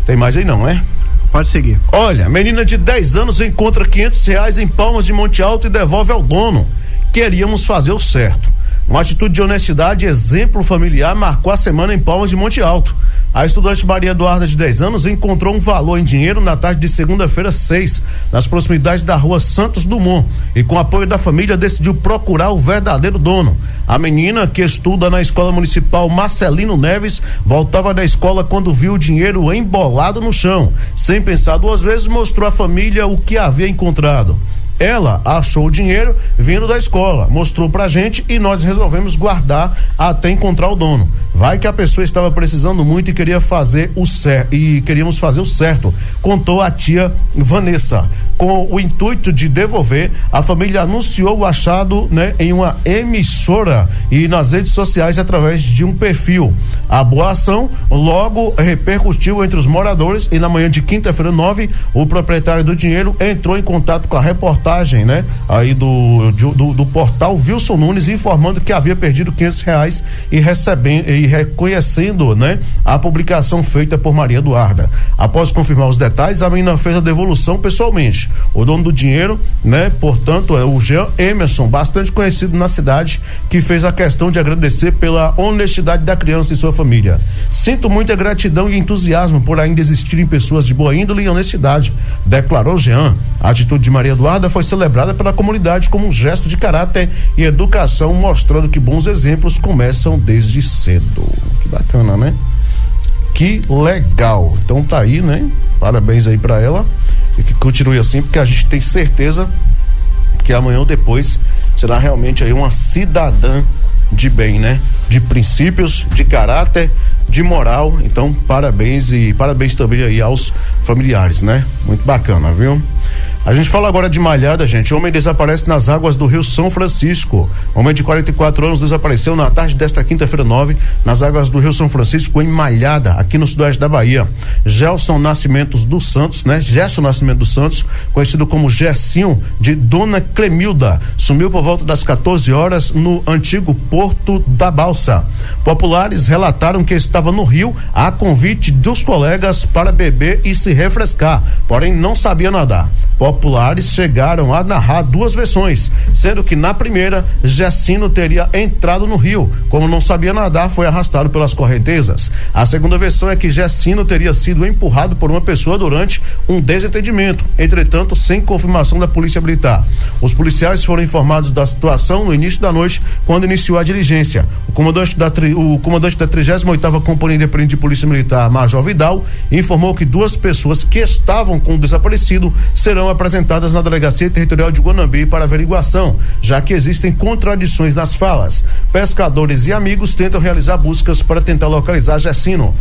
Tem mais aí não, né? Pode seguir. Olha, menina de 10 anos encontra R$500 em Palmas de Monte Alto e devolve ao dono. Queríamos fazer o certo. Uma atitude de honestidade e exemplo familiar marcou a semana em Palmas de Monte Alto. A estudante Maria Eduarda, de 10 anos, encontrou um valor em dinheiro na tarde de segunda-feira 6, nas proximidades da rua Santos Dumont, e com apoio da família decidiu procurar o verdadeiro dono. A menina, que estuda na Escola Municipal Marcelino Neves, voltava da escola quando viu o dinheiro embolado no chão. Sem pensar duas vezes, mostrou à família o que havia encontrado. Ela achou o dinheiro vindo da escola, mostrou pra gente e nós resolvemos guardar até encontrar o dono. Vai que a pessoa estava precisando muito e queríamos fazer o certo, contou a tia Vanessa. Com o intuito de devolver, a família anunciou o achado, né, em uma emissora e nas redes sociais através de um perfil. A boa ação logo repercutiu entre os moradores e na manhã de quinta-feira 9, o proprietário do dinheiro entrou em contato com a reportagem, né, aí do portal Wilson Nunes, informando que havia perdido R$500 e reconhecendo, né, a publicação feita por Maria Eduarda. Após confirmar os detalhes, a menina fez a devolução pessoalmente. O dono do dinheiro, né, portanto, é o Jean Emerson, bastante conhecido na cidade, que fez a questão de agradecer pela honestidade da criança e sua família. Sinto muita gratidão e entusiasmo por ainda existirem pessoas de boa índole e honestidade, declarou Jean. A atitude de Maria Eduarda foi celebrada pela comunidade como um gesto de caráter e educação, mostrando que bons exemplos começam desde cedo. Que bacana, né? Que legal. Então tá aí, né? Parabéns aí pra ela e que continue assim, porque a gente tem certeza que amanhã ou depois será realmente aí uma cidadã de bem, né? De princípios, de caráter, de moral. Então parabéns e parabéns também aí aos familiares, né? Muito bacana, viu? A gente fala agora de Malhada, gente. Homem desaparece nas águas do Rio São Francisco. Homem de 44 anos desapareceu na tarde desta quinta-feira 9, nas águas do Rio São Francisco, em Malhada, aqui no sudoeste da Bahia. Gerson Nascimento dos Santos, conhecido como Gessinho, de Dona Clemilda, sumiu por volta das 14 horas no antigo Porto da Balsa. Populares relataram que estava no rio a convite dos colegas para beber e se refrescar, porém não sabia nadar. Populares chegaram a narrar duas versões, sendo que na primeira, Gessino teria entrado no rio. Como não sabia nadar, foi arrastado pelas correntezas. A segunda versão é que Gessino teria sido empurrado por uma pessoa durante um desentendimento, entretanto, sem confirmação da Polícia Militar. Os policiais foram informados da situação no início da noite, quando iniciou a diligência. O comandante da 38ª Companhia Independente de Polícia Militar, Major Vidal, informou que duas pessoas que estavam com o desaparecido serão apresentadas na Delegacia Territorial de Guanambi para averiguação, já que existem contradições nas falas. Pescadores e amigos tentam realizar buscas para tentar localizar Gessino.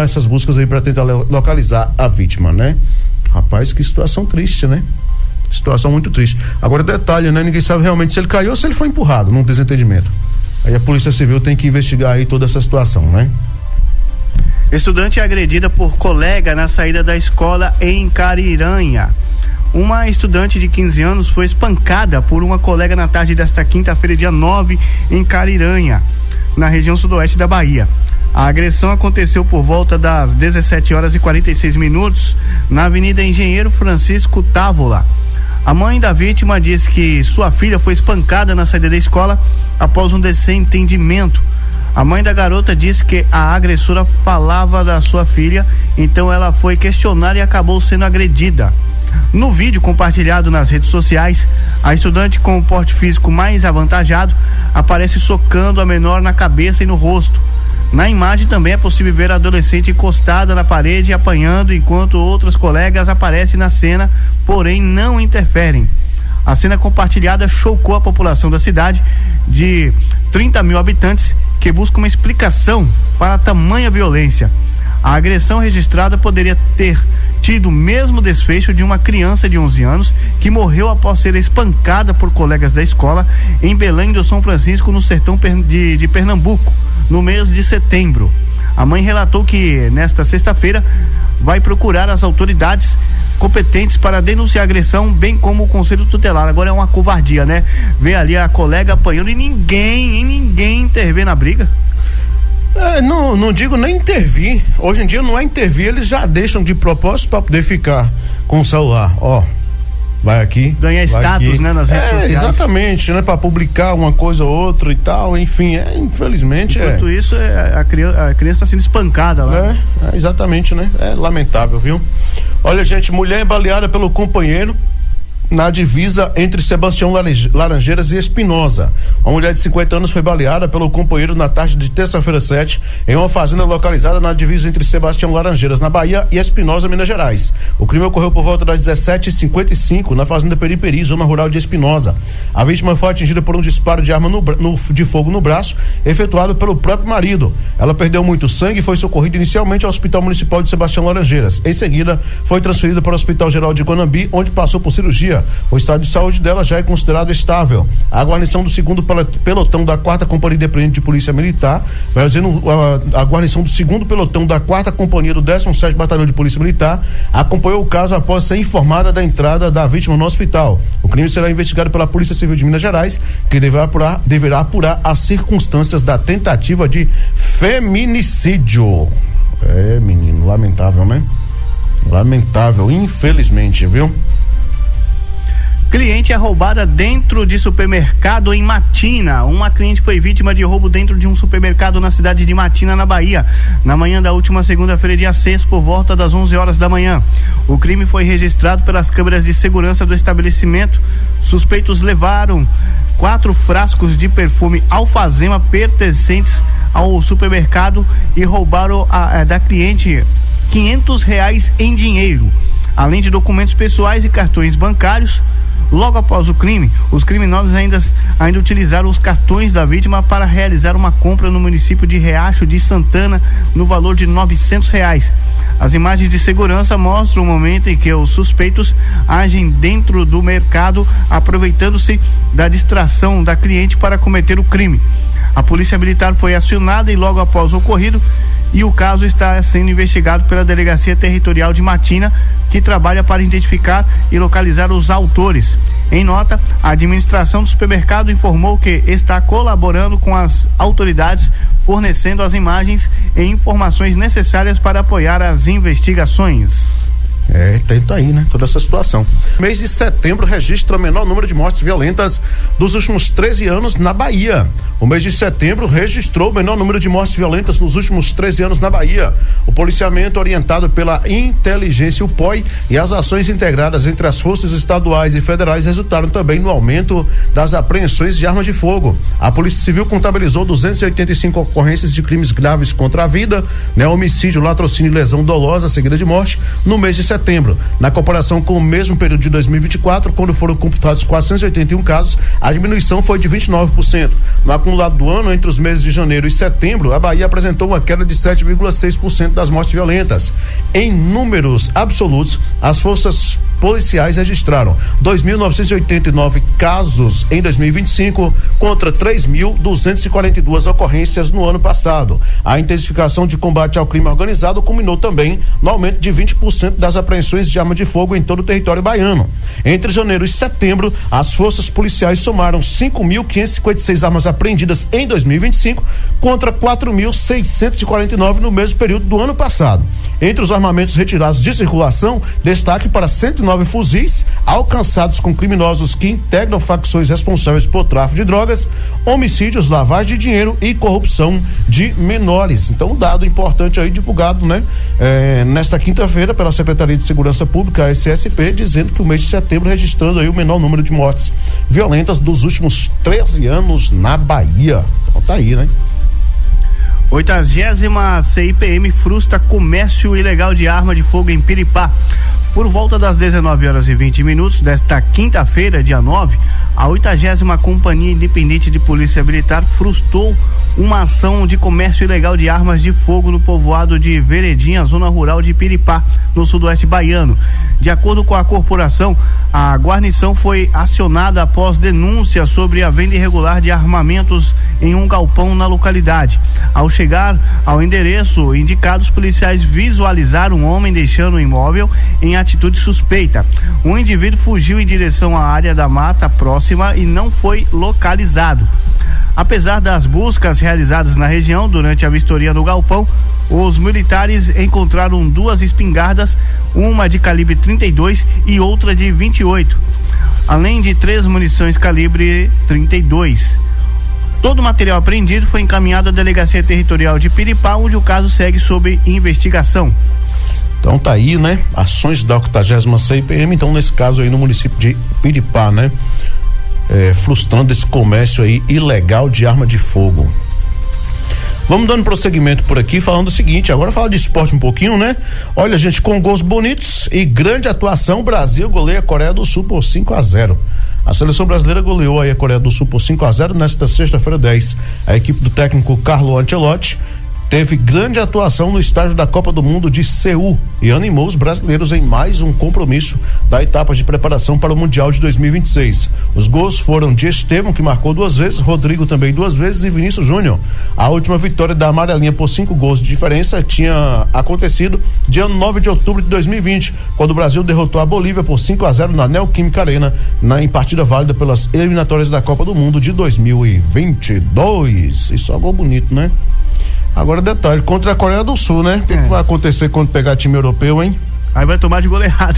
Essas buscas aí para tentar localizar a vítima, né? Rapaz, que situação triste, né? Situação muito triste. Agora, detalhe, né? Ninguém sabe realmente se ele caiu ou se ele foi empurrado num desentendimento. Aí a Polícia Civil tem que investigar aí toda essa situação, né? Estudante é agredida por colega na saída da escola em Cariranha. Uma estudante de 15 anos foi espancada por uma colega na tarde desta quinta-feira, dia 9, em Cariranha, na região sudoeste da Bahia. A agressão aconteceu por volta das 17 horas e 46 minutos na Avenida Engenheiro Francisco Távola. A mãe da vítima disse que sua filha foi espancada na saída da escola após um desentendimento. A mãe da garota disse que a agressora falava da sua filha, então ela foi questionar e acabou sendo agredida. No vídeo compartilhado nas redes sociais, a estudante com o porte físico mais avantajado aparece socando a menor na cabeça e no rosto. Na imagem também é possível ver a adolescente encostada na parede e apanhando, enquanto outros colegas aparecem na cena, porém não interferem. A cena compartilhada chocou a população da cidade de 30 mil habitantes, que busca uma explicação para tamanha violência. A agressão registrada poderia ter tido o mesmo desfecho de uma criança de 11 anos que morreu após ser espancada por colegas da escola em Belém do São Francisco, no sertão de Pernambuco, no mês de setembro. A mãe relatou que nesta sexta-feira vai procurar as autoridades competentes para denunciar a agressão, bem como o Conselho Tutelar. Agora é uma covardia, né? Ver ali a colega apanhando e ninguém intervir na briga. Não digo nem intervir. Hoje em dia não é intervir, eles já deixam de propósito para poder ficar com o celular. Vai aqui. Ganhar status, aqui, né, nas redes sociais. Exatamente, né, para publicar uma coisa ou outra e tal, enfim, infelizmente. Enquanto isso, a criança está sendo espancada lá. Exatamente, né? É lamentável, viu? Olha, gente, mulher baleada pelo companheiro na divisa entre Sebastião Laranjeiras e Espinosa. Uma mulher de 50 anos foi baleada pelo companheiro na tarde de terça-feira 7 em uma fazenda localizada na divisa entre Sebastião Laranjeiras, na Bahia, e Espinosa, Minas Gerais. O crime ocorreu por volta das 17h55 na fazenda Periperi, zona rural de Espinosa. A vítima foi atingida por um disparo de arma de fogo no braço, efetuado pelo próprio marido. Ela perdeu muito sangue e foi socorrida inicialmente ao Hospital Municipal de Sebastião Laranjeiras. Em seguida, foi transferida para o Hospital Geral de Guanambi, onde passou por cirurgia. O estado de saúde dela já é considerado estável. A guarnição do 2º pelotão da 4ª Companhia Independente de Polícia Militar, a guarnição do 2º pelotão da 4ª Companhia do 17º Batalhão de Polícia Militar, acompanhou o caso após ser informada da entrada da vítima no hospital. O crime será investigado pela Polícia Civil de Minas Gerais, que deverá apurar as circunstâncias da tentativa de feminicídio. Menino, lamentável, né? Lamentável, infelizmente, viu? Cliente é roubada dentro de supermercado em Matina. Uma cliente foi vítima de roubo dentro de um supermercado na cidade de Matina, na Bahia, na manhã da última segunda-feira, dia 6, por volta das 11 horas da manhã. O crime foi registrado pelas câmeras de segurança do estabelecimento. Suspeitos levaram 4 frascos de perfume Alfazema pertencentes ao supermercado e roubaram da cliente R$500 em dinheiro, além de documentos pessoais e cartões bancários. Logo após o crime, os criminosos ainda utilizaram os cartões da vítima para realizar uma compra no município de Riacho de Santana no valor de R$900. As imagens de segurança mostram o momento em que os suspeitos agem dentro do mercado, aproveitando-se da distração da cliente para cometer o crime. A polícia militar foi acionada e logo após o ocorrido, e o caso está sendo investigado pela Delegacia Territorial de Matina, que trabalha para identificar e localizar os autores. Em nota, a administração do supermercado informou que está colaborando com as autoridades, fornecendo as imagens e informações necessárias para apoiar as investigações. Tenta aí, né? Toda essa situação. Mês de setembro registra o menor número de mortes violentas dos últimos 13 anos na Bahia. O mês de setembro registrou o menor número de mortes violentas nos últimos 13 anos na Bahia. O policiamento, orientado pela inteligência, o POI, e as ações integradas entre as forças estaduais e federais resultaram também no aumento das apreensões de armas de fogo. A Polícia Civil contabilizou 285 ocorrências de crimes graves contra a vida, homicídio, latrocínio e lesão dolosa seguida de morte no mês de setembro. Na comparação com o mesmo período de 2024, quando foram computados 481 casos, a diminuição foi de 29%. No acumulado do ano, entre os meses de janeiro e setembro, a Bahia apresentou uma queda de 7,6% das mortes violentas. Em números absolutos, as forças policiais registraram 2.989 casos em 2025 contra 3.242 ocorrências no ano passado. A intensificação de combate ao crime organizado culminou também no aumento de 20% das apreensões de arma de fogo em todo o território baiano. Entre janeiro e setembro, as forças policiais somaram 5.556 armas apreendidas em 2025 contra 4.649 no mesmo período do ano passado. Entre os armamentos retirados de circulação, destaque para 109 109 fuzis alcançados com criminosos que integram facções responsáveis por tráfico de drogas, homicídios, lavagem de dinheiro e corrupção de menores. Então, um dado importante aí divulgado, né? Nesta quinta-feira pela Secretaria de Segurança Pública, a SSP, dizendo que o mês de setembro registrando aí o menor número de mortes violentas dos últimos 13 anos na Bahia. Então tá aí, né? 80ª CIPM frustra comércio ilegal de arma de fogo em Piripá. Por volta das 19h20 desta quinta-feira, dia 9, a 80ª Companhia Independente de Polícia Militar frustrou uma ação de comércio ilegal de armas de fogo no povoado de Veredinha, zona rural de Piripá, no sudoeste baiano. De acordo com a corporação, a guarnição foi acionada após denúncia sobre a venda irregular de armamentos em um galpão na localidade. Ao chegar ao endereço indicado, os policiais visualizaram um homem deixando o imóvel em atitude suspeita. Um indivíduo fugiu em direção à área da mata próxima e não foi localizado. Apesar das buscas realizadas na região durante a vistoria no galpão, os militares encontraram 2 espingardas, uma de calibre 32 e outra de 28, além de 3 munições calibre 32. Todo o material apreendido foi encaminhado à Delegacia Territorial de Piripá, onde o caso segue sob investigação. Então tá aí, né? Ações da 80ª CIPM, então nesse caso aí no município de Piripá, né? Frustrando esse comércio aí ilegal de arma de fogo. Vamos dando prosseguimento por aqui, falando o seguinte, agora fala de esporte um pouquinho, né? Olha, gente, com gols bonitos e grande atuação, o Brasil goleia a Coreia do Sul por 5-0. A seleção brasileira goleou aí a Coreia do Sul por 5-0 nesta sexta-feira 10. A equipe do técnico Carlo Ancelotti teve grande atuação no estádio da Copa do Mundo de Seul e animou os brasileiros em mais um compromisso da etapa de preparação para o Mundial de 2026. Os gols foram de Estevão, que marcou 2 vezes, Rodrigo também 2 vezes e Vinícius Júnior. A última vitória da amarelinha por 5 gols de diferença tinha acontecido dia 9 de outubro de 2020, quando o Brasil derrotou a Bolívia por 5-0 na Neoquímica Arena, em partida válida pelas eliminatórias da Copa do Mundo de 2022. E só gol bonito, né? Agora detalhe, contra a Coreia do Sul, né? O que vai acontecer quando pegar time europeu, hein? Aí vai tomar de goleada.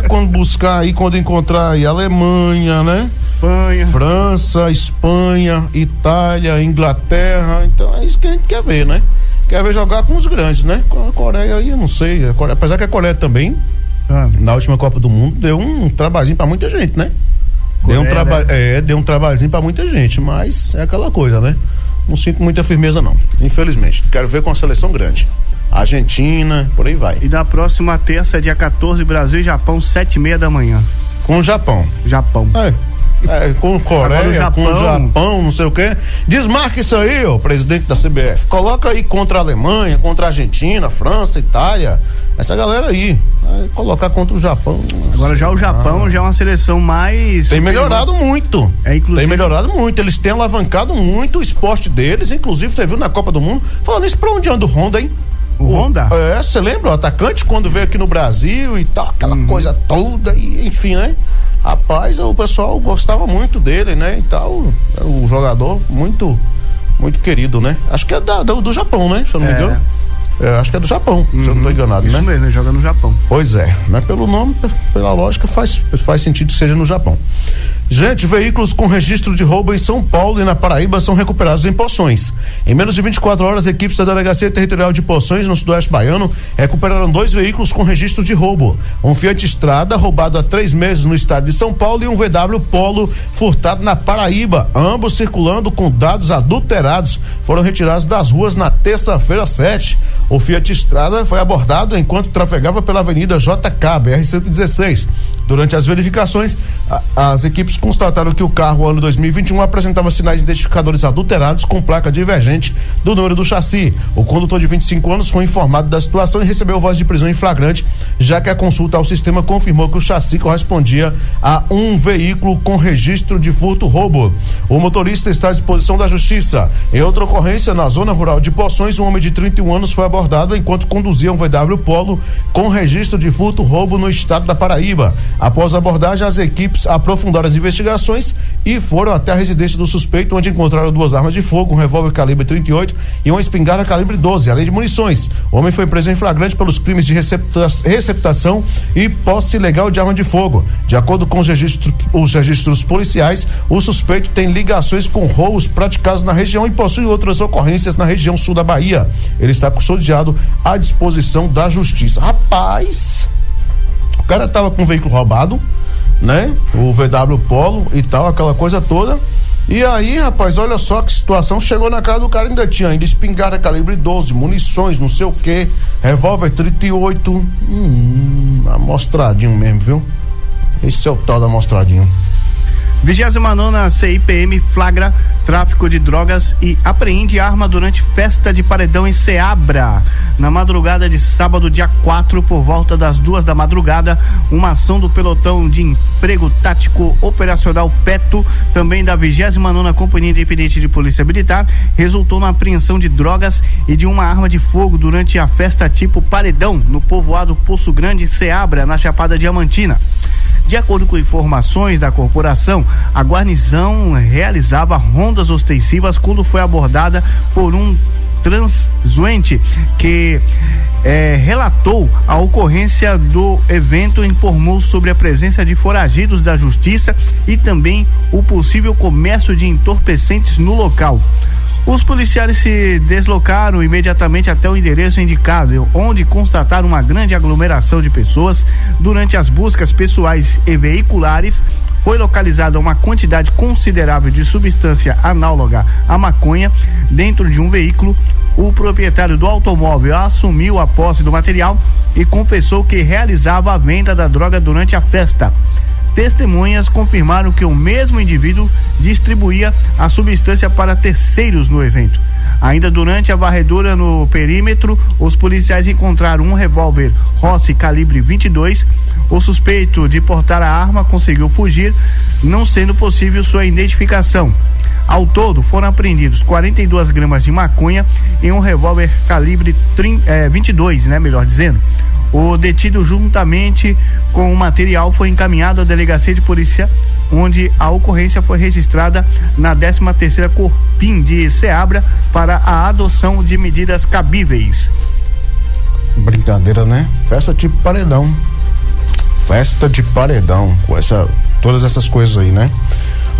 Quando buscar aí, quando encontrar aí Alemanha, né? Espanha. França, Espanha, Itália, Inglaterra, então é isso que a gente quer ver, né? Quer ver jogar com os grandes, né? Com a Coreia aí, eu não sei, apesar que a Coreia também, na última Copa do Mundo, deu um trabalhinho pra muita gente, né? Deu um trabalhinho pra muita gente, mas é aquela coisa, né? Não sinto muita firmeza não, infelizmente. Quero ver com a seleção grande. Argentina, por aí vai. E na próxima terça, dia 14, Brasil e Japão, 7h30 da manhã. Com o Japão. Com Coreia, com o Japão, não sei o quê. Desmarca isso aí, ó, presidente da CBF. Coloca aí contra a Alemanha, contra a Argentina, França, Itália. Essa galera aí. Colocar contra o Japão. Agora já o Japão já é uma seleção mais... Tem melhorado muito. Inclusive... Tem melhorado muito. Eles têm alavancado muito o esporte deles. Inclusive, você viu na Copa do Mundo. Falando isso, pra onde anda o Honda, hein? O Honda? Você lembra? O atacante quando veio aqui no Brasil e tal, aquela coisa toda, e enfim, né? Rapaz, o pessoal gostava muito dele, né? E tal, o jogador muito, muito querido, né? Acho que é do Japão, né? Se eu não me engano. Acho que é do Japão, se eu não estou enganado, isso né? Isso mesmo, ele joga no Japão. Pois é, né? Pelo nome, pela lógica, faz sentido que seja no Japão. Gente, veículos com registro de roubo em São Paulo e na Paraíba são recuperados em Poções. Em menos de 24 horas, equipes da Delegacia Territorial de Poções, no sudoeste baiano, recuperaram 2 veículos com registro de roubo. Um Fiat Strada, roubado há 3 meses no estado de São Paulo, e um VW Polo, furtado na Paraíba. Ambos circulando com dados adulterados, foram retirados das ruas na terça-feira 7. O Fiat Strada foi abordado enquanto trafegava pela Avenida JK, BR-116. Durante as verificações, as equipes constataram que o carro, ano 2021, apresentava sinais identificadores adulterados com placa divergente do número do chassi. O condutor de 25 anos foi informado da situação e recebeu voz de prisão em flagrante, já que a consulta ao sistema confirmou que o chassi correspondia a um veículo com registro de furto-roubo. O motorista está à disposição da justiça. Em outra ocorrência, na zona rural de Poções, um homem de 31 anos foi abordado enquanto conduzia um VW Polo com registro de furto-roubo no estado da Paraíba. Após a abordagem, as equipes aprofundaram as investigações e foram até a residência do suspeito, onde encontraram 2 armas de fogo, um revólver calibre 38 e uma espingarda calibre 12, além de munições. O homem foi preso em flagrante pelos crimes de receptação e posse ilegal de arma de fogo. De acordo com os registros policiais, o suspeito tem ligações com roubos praticados na região e possui outras ocorrências na região sul da Bahia. Ele está custodiado à disposição da justiça. Rapaz, o cara tava com um veículo roubado, né? O VW Polo e tal, aquela coisa toda. E aí, rapaz, olha só que situação. Chegou na casa do cara, ainda tinha espingarda calibre 12, munições, não sei o que, revólver 38. Amostradinho mesmo, viu? Esse é o tal da amostradinho. 29ª CIPM flagra tráfico de drogas e apreende arma durante festa de paredão em Ceabra. Na madrugada de sábado, dia 4, por volta das 2 da madrugada, uma ação do pelotão de emprego tático operacional PETO, também da 29ª Companhia Independente de Polícia Militar, resultou na apreensão de drogas e de uma arma de fogo durante a festa tipo paredão no povoado Poço Grande, Ceabra, na Chapada Diamantina. De acordo com informações da corporação, a guarnição realizava rondas ostensivas quando foi abordada por um transuente que relatou a ocorrência do evento, informou sobre a presença de foragidos da justiça e também o possível comércio de entorpecentes no local. Os policiais se deslocaram imediatamente até o endereço indicado, onde constataram uma grande aglomeração de pessoas. Durante as buscas pessoais e veiculares, foi localizada uma quantidade considerável de substância análoga à maconha dentro de um veículo. O proprietário do automóvel assumiu a posse do material e confessou que realizava a venda da droga durante a festa. Testemunhas confirmaram que o mesmo indivíduo distribuía a substância para terceiros no evento. Ainda durante a varredura no perímetro, os policiais encontraram um revólver Rossi calibre 22. O suspeito de portar a arma conseguiu fugir, não sendo possível sua identificação. Ao todo, foram apreendidos 42 gramas de maconha e um revólver calibre 22, melhor dizendo. O detido, juntamente com o material, foi encaminhado à delegacia de polícia, onde a ocorrência foi registrada na 13ª Corpim de Ceabra para a adoção de medidas cabíveis. Brincadeira, né? Festa de paredão. Festa de paredão, com todas essas coisas aí, né?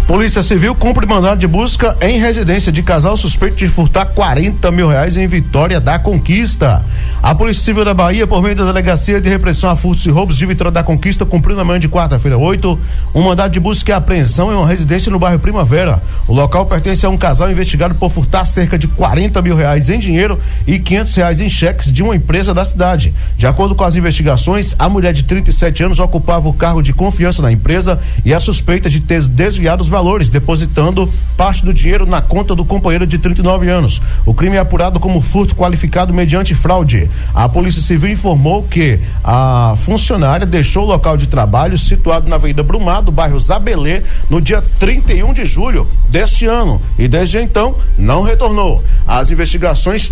Polícia Civil cumpre mandado de busca em residência de casal suspeito de furtar R$40 mil em Vitória da Conquista. A Polícia Civil da Bahia, por meio da Delegacia de Repressão a Furtos e Roubos de Vitória da Conquista, cumpriu na manhã de quarta-feira, 8, um mandado de busca e apreensão em uma residência no bairro Primavera. O local pertence a um casal investigado por furtar cerca de R$40 mil em dinheiro e R$500 em cheques de uma empresa da cidade. De acordo com as investigações, a mulher de 37 anos ocupava o cargo de confiança na empresa e a suspeita de ter desviado os valores, depositando parte do dinheiro na conta do companheiro de 39 anos. O crime é apurado como furto qualificado mediante fraude. A Polícia Civil informou que a funcionária deixou o local de trabalho situado na Avenida Brumado, bairro Zabelê, no dia 31 de julho deste ano e desde então não retornou. Os investigadores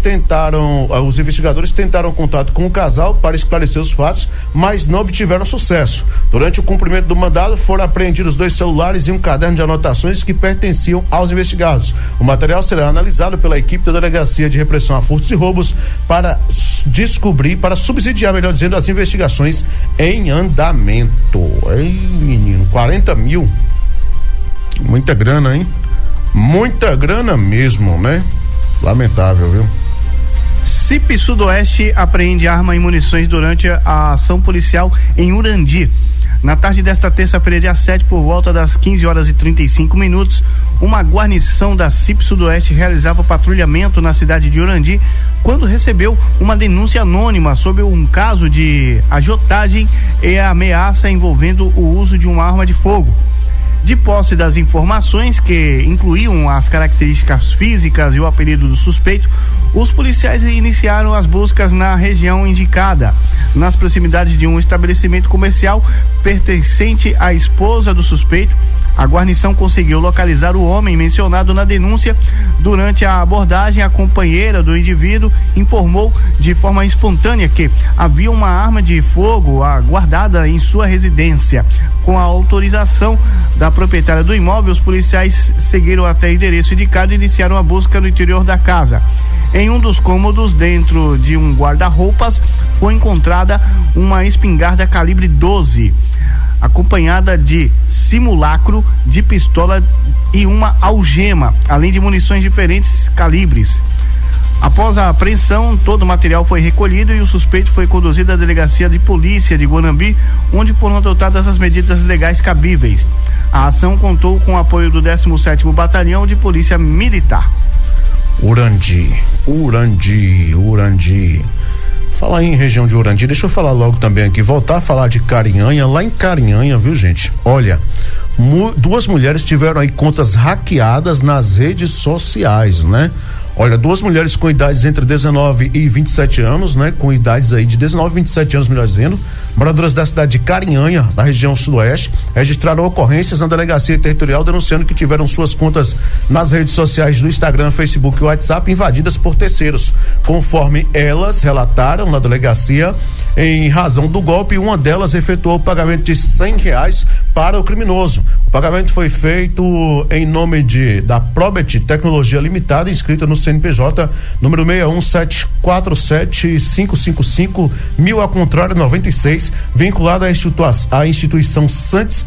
tentaram contato com o casal para esclarecer os fatos, mas não obtiveram sucesso. Durante o cumprimento do mandado, foram apreendidos 2 celulares e um caderno de anotações que pertenciam aos investigados. O material será analisado pela equipe da Delegacia de Repressão a Furtos e Roubos para subsidiar, melhor dizendo, as investigações em andamento. Ei, menino, 40 mil. Muita grana, hein? Muita grana mesmo, né? Lamentável, viu? CIP Sudoeste apreende arma e munições durante a ação policial em Urandi. Na tarde desta terça-feira, dia 7, por volta das 15h35, uma guarnição da CIP Sudoeste realizava patrulhamento na cidade de Urandi quando recebeu uma denúncia anônima sobre um caso de agiotagem e ameaça envolvendo o uso de uma arma de fogo. De posse das informações, que incluíam as características físicas e o apelido do suspeito, os policiais iniciaram as buscas na região indicada, nas proximidades de um estabelecimento comercial pertencente à esposa do suspeito. A guarnição conseguiu localizar o homem mencionado na denúncia. Durante a abordagem, a companheira do indivíduo informou de forma espontânea que havia uma arma de fogo guardada em sua residência. Com a autorização da proprietária do imóvel, os policiais seguiram até o endereço indicado e iniciaram a busca no interior da casa. Em um dos cômodos, dentro de um guarda-roupas, foi encontrada uma espingarda calibre 12, acompanhada de simulacro de pistola e uma algema, além de munições de diferentes calibres. Após a apreensão, todo o material foi recolhido e o suspeito foi conduzido à delegacia de polícia de Guanambi, onde foram adotadas as medidas legais cabíveis. A ação contou com o apoio do 17º Batalhão de Polícia Militar. Urandi. Falar em região de Urandi, deixa eu falar logo também aqui, voltar a falar de Carinhanha, lá em Carinhanha, viu, gente? Olha, duas mulheres tiveram aí contas hackeadas nas redes sociais, né? Olha, duas mulheres com idades entre 19 e 27 anos, né? Com idades aí de 19 e 27 anos, melhor dizendo, moradoras da cidade de Carinhanha, da região sudoeste, registraram ocorrências na delegacia territorial denunciando que tiveram suas contas nas redes sociais do Instagram, Facebook e WhatsApp invadidas por terceiros. Conforme elas relataram na delegacia, em razão do golpe, uma delas efetuou o pagamento de R$100 para o criminoso. O pagamento foi feito em nome da Probet Tecnologia Limitada, inscrita no CNPJ número 61747555000 ao contrário 96, vinculada à instituição Santos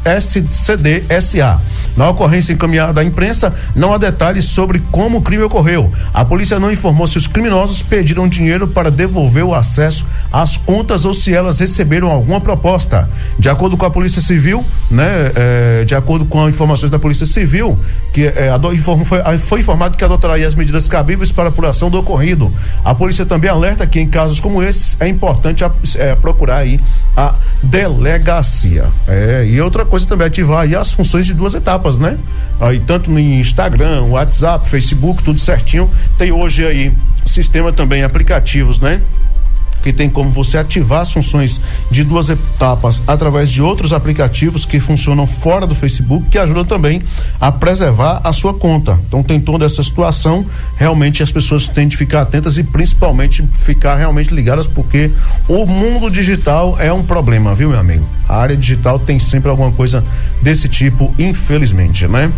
SCD SA. Na ocorrência encaminhada à imprensa, não há detalhes sobre como o crime ocorreu. A polícia não informou se os criminosos pediram dinheiro para devolver o acesso às contas ou se elas receberam alguma proposta. De acordo com a Polícia Civil, né, de acordo com as informações da Polícia Civil, que foi informado que adotará as medidas cabíveis para a apuração do ocorrido. A polícia também alerta que em casos como esses é importante procurar aí a delegacia. E outra coisa também, ativar aí as funções de duas etapas, né? Aí tanto no Instagram, WhatsApp, Facebook, tudo certinho. Tem hoje aí sistema também, aplicativos, né? Que tem como você ativar as funções de duas etapas através de outros aplicativos que funcionam fora do Facebook, que ajudam também a preservar a sua conta. Então tem toda essa situação, realmente as pessoas têm de ficar atentas e principalmente ficar realmente ligadas, porque o mundo digital é um problema, viu, meu amigo? A área digital tem sempre alguma coisa desse tipo, infelizmente, né?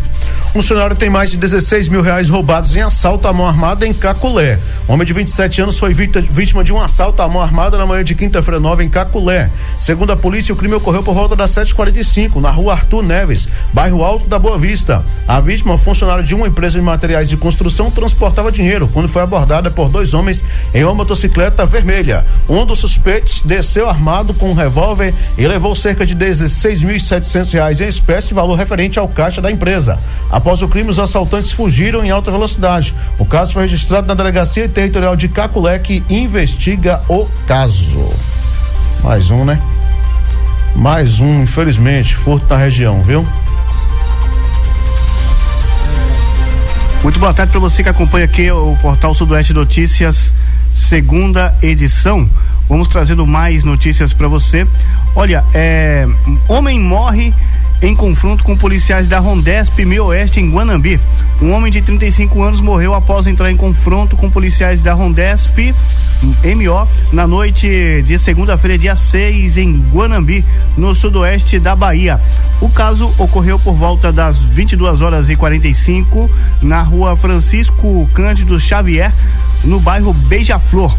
Um funcionário tem mais de R$16 mil roubados em assalto à mão armada em Caculé. Um homem de 27 anos foi vítima de um assalto à mão armada na manhã de quinta-feira nova em Caculé. Segundo a polícia, o crime ocorreu por volta das 7h45, na rua Arthur Neves, bairro Alto da Boa Vista. A vítima, funcionário de uma empresa de materiais de construção, transportava dinheiro quando foi abordada por dois homens em uma motocicleta vermelha. Um dos suspeitos desceu armado com um revólver e levou cerca de R$16.700 em espécie, valor referente ao caixa da empresa. Após o crime, os assaltantes fugiram em alta velocidade. O caso foi registrado na Delegacia Territorial de Caculé, que investiga o caso. Mais um, né? Mais um, infelizmente, furto na região, viu? Muito boa tarde para você que acompanha aqui o Portal Sudoeste Notícias, segunda edição. Vamos trazendo mais notícias para você. Olha, homem morre em confronto com policiais da Rondesp Meio-Oeste em Guanambi. Um homem de 35 anos morreu após entrar em confronto com policiais da Rondesp MO na noite de segunda-feira, dia 6, em Guanambi, no sudoeste da Bahia. O caso ocorreu por volta das 22h45 na rua Francisco Cândido Xavier, no bairro Beija-Flor.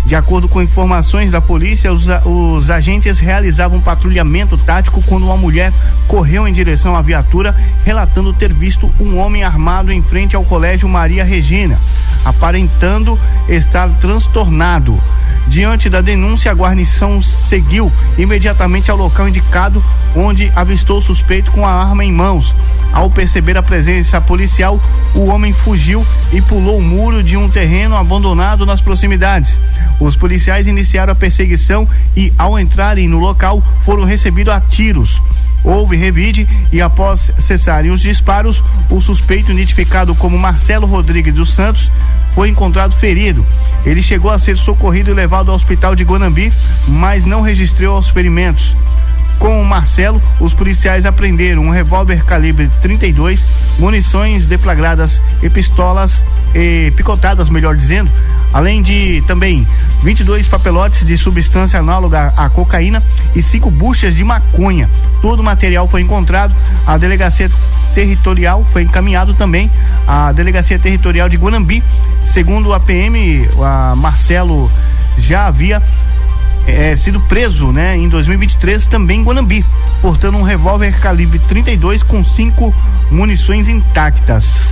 De acordo com informações da polícia, os agentes realizavam um patrulhamento tático quando uma mulher correu em direção à viatura, relatando ter visto um homem armado em frente ao colégio Maria Regina, aparentando estar transtornado. Diante da denúncia, a guarnição seguiu imediatamente ao local indicado, onde avistou o suspeito com a arma em mãos. Ao perceber a presença policial, o homem fugiu e pulou o muro de um terreno abandonado nas proximidades. Os policiais iniciaram a perseguição e, ao entrarem no local, foram recebidos a tiros. Houve revide e, após cessarem os disparos, o suspeito, identificado como Marcelo Rodrigues dos Santos, foi encontrado ferido. Ele chegou a ser socorrido e levado ao hospital de Guanambi, mas não registrou os ferimentos. Com o Marcelo, os policiais apreenderam um revólver calibre 32, munições deflagradas e pistolas picotadas, melhor dizendo, além de também 22 papelotes de substância análoga à cocaína e 5 buchas de maconha. Todo o material foi encontrado. A delegacia territorial foi encaminhado também à delegacia territorial de Guanambi. Segundo a PM, Marcelo já havia sido preso, né, em 2023 também em Guanambi, portando um revólver calibre 32 com 5 munições intactas.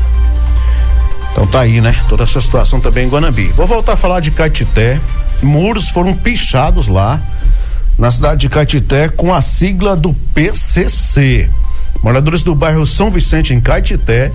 Então tá aí, né? Toda essa situação também em Guanambi. Vou voltar a falar de Caetité. Muros foram pichados lá na cidade de Caetité com a sigla do PCC. Moradores do bairro São Vicente, em Caetité,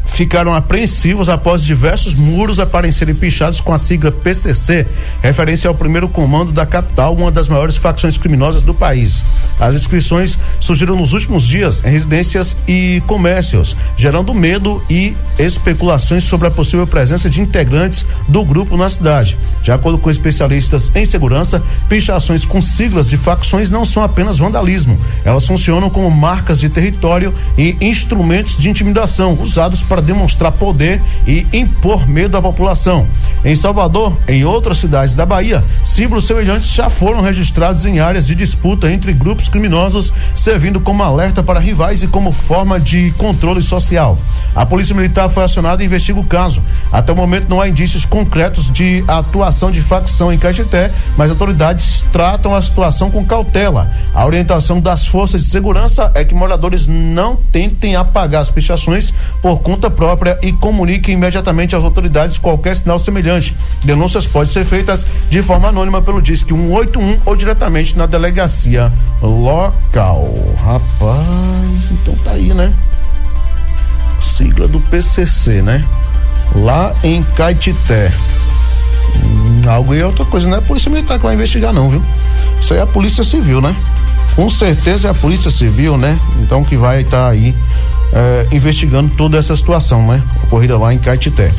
ficaram apreensivos após diversos muros aparecerem pichados com a sigla PCC, referência ao primeiro comando da capital, uma das maiores facções criminosas do país. As inscrições surgiram nos últimos dias em residências e comércios, gerando medo e especulações sobre a possível presença de integrantes do grupo na cidade. De acordo com especialistas em segurança, pichações com siglas de facções não são apenas vandalismo, elas funcionam como marcas de território e instrumentos de intimidação usados para demonstrar poder e impor medo à população. Em Salvador, em outras cidades da Bahia, símbolos semelhantes já foram registrados em áreas de disputa entre grupos criminosos, servindo como alerta para rivais e como forma de controle social. A Polícia Militar foi acionada e investiga o caso. Até o momento não há indícios concretos de atuação de facção em Caetité, mas autoridades tratam a situação com cautela. A orientação das forças de segurança é que moradores não tentem apagar as pichações por conta própria e comuniquem imediatamente às autoridades qualquer sinal semelhante. Denúncias podem ser feitas de forma anônima pelo Disque 181 ou diretamente na delegacia local. Rapaz, então tá aí, né? Sigla do PCC, né? Lá em Caetité. Algo e outra coisa, não é a Polícia Militar que vai investigar não, viu? Isso aí é a Polícia Civil, né? Com certeza é a Polícia Civil, né? Então que vai estar aí investigando toda essa situação, né? Ocorrida lá em Caetité.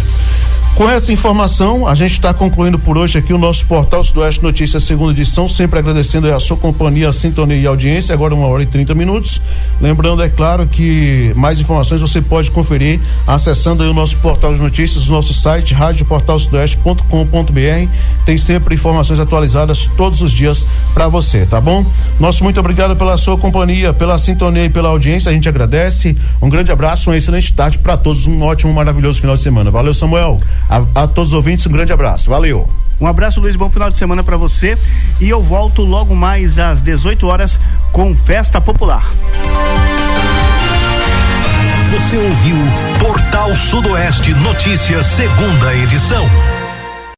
Com essa informação, a gente está concluindo por hoje aqui o nosso Portal Sudoeste Notícias, segunda edição, sempre agradecendo a sua companhia, a sintonia e a audiência, agora 1h30. Lembrando, é claro, que mais informações você pode conferir acessando aí o nosso Portal de Notícias, o nosso site, radioportalsudoeste.com.br. Tem sempre informações atualizadas todos os dias para você, tá bom? Nosso muito obrigado pela sua companhia, pela sintonia e pela audiência, a gente agradece. Um grande abraço, uma excelente tarde para todos, um ótimo, maravilhoso final de semana. Valeu, Samuel. A todos os ouvintes, um grande abraço. Valeu. Um abraço, Luiz, bom final de semana para você, e eu volto logo mais às 18 horas com Festa Popular. Você ouviu Portal Sudoeste Notícias, segunda edição.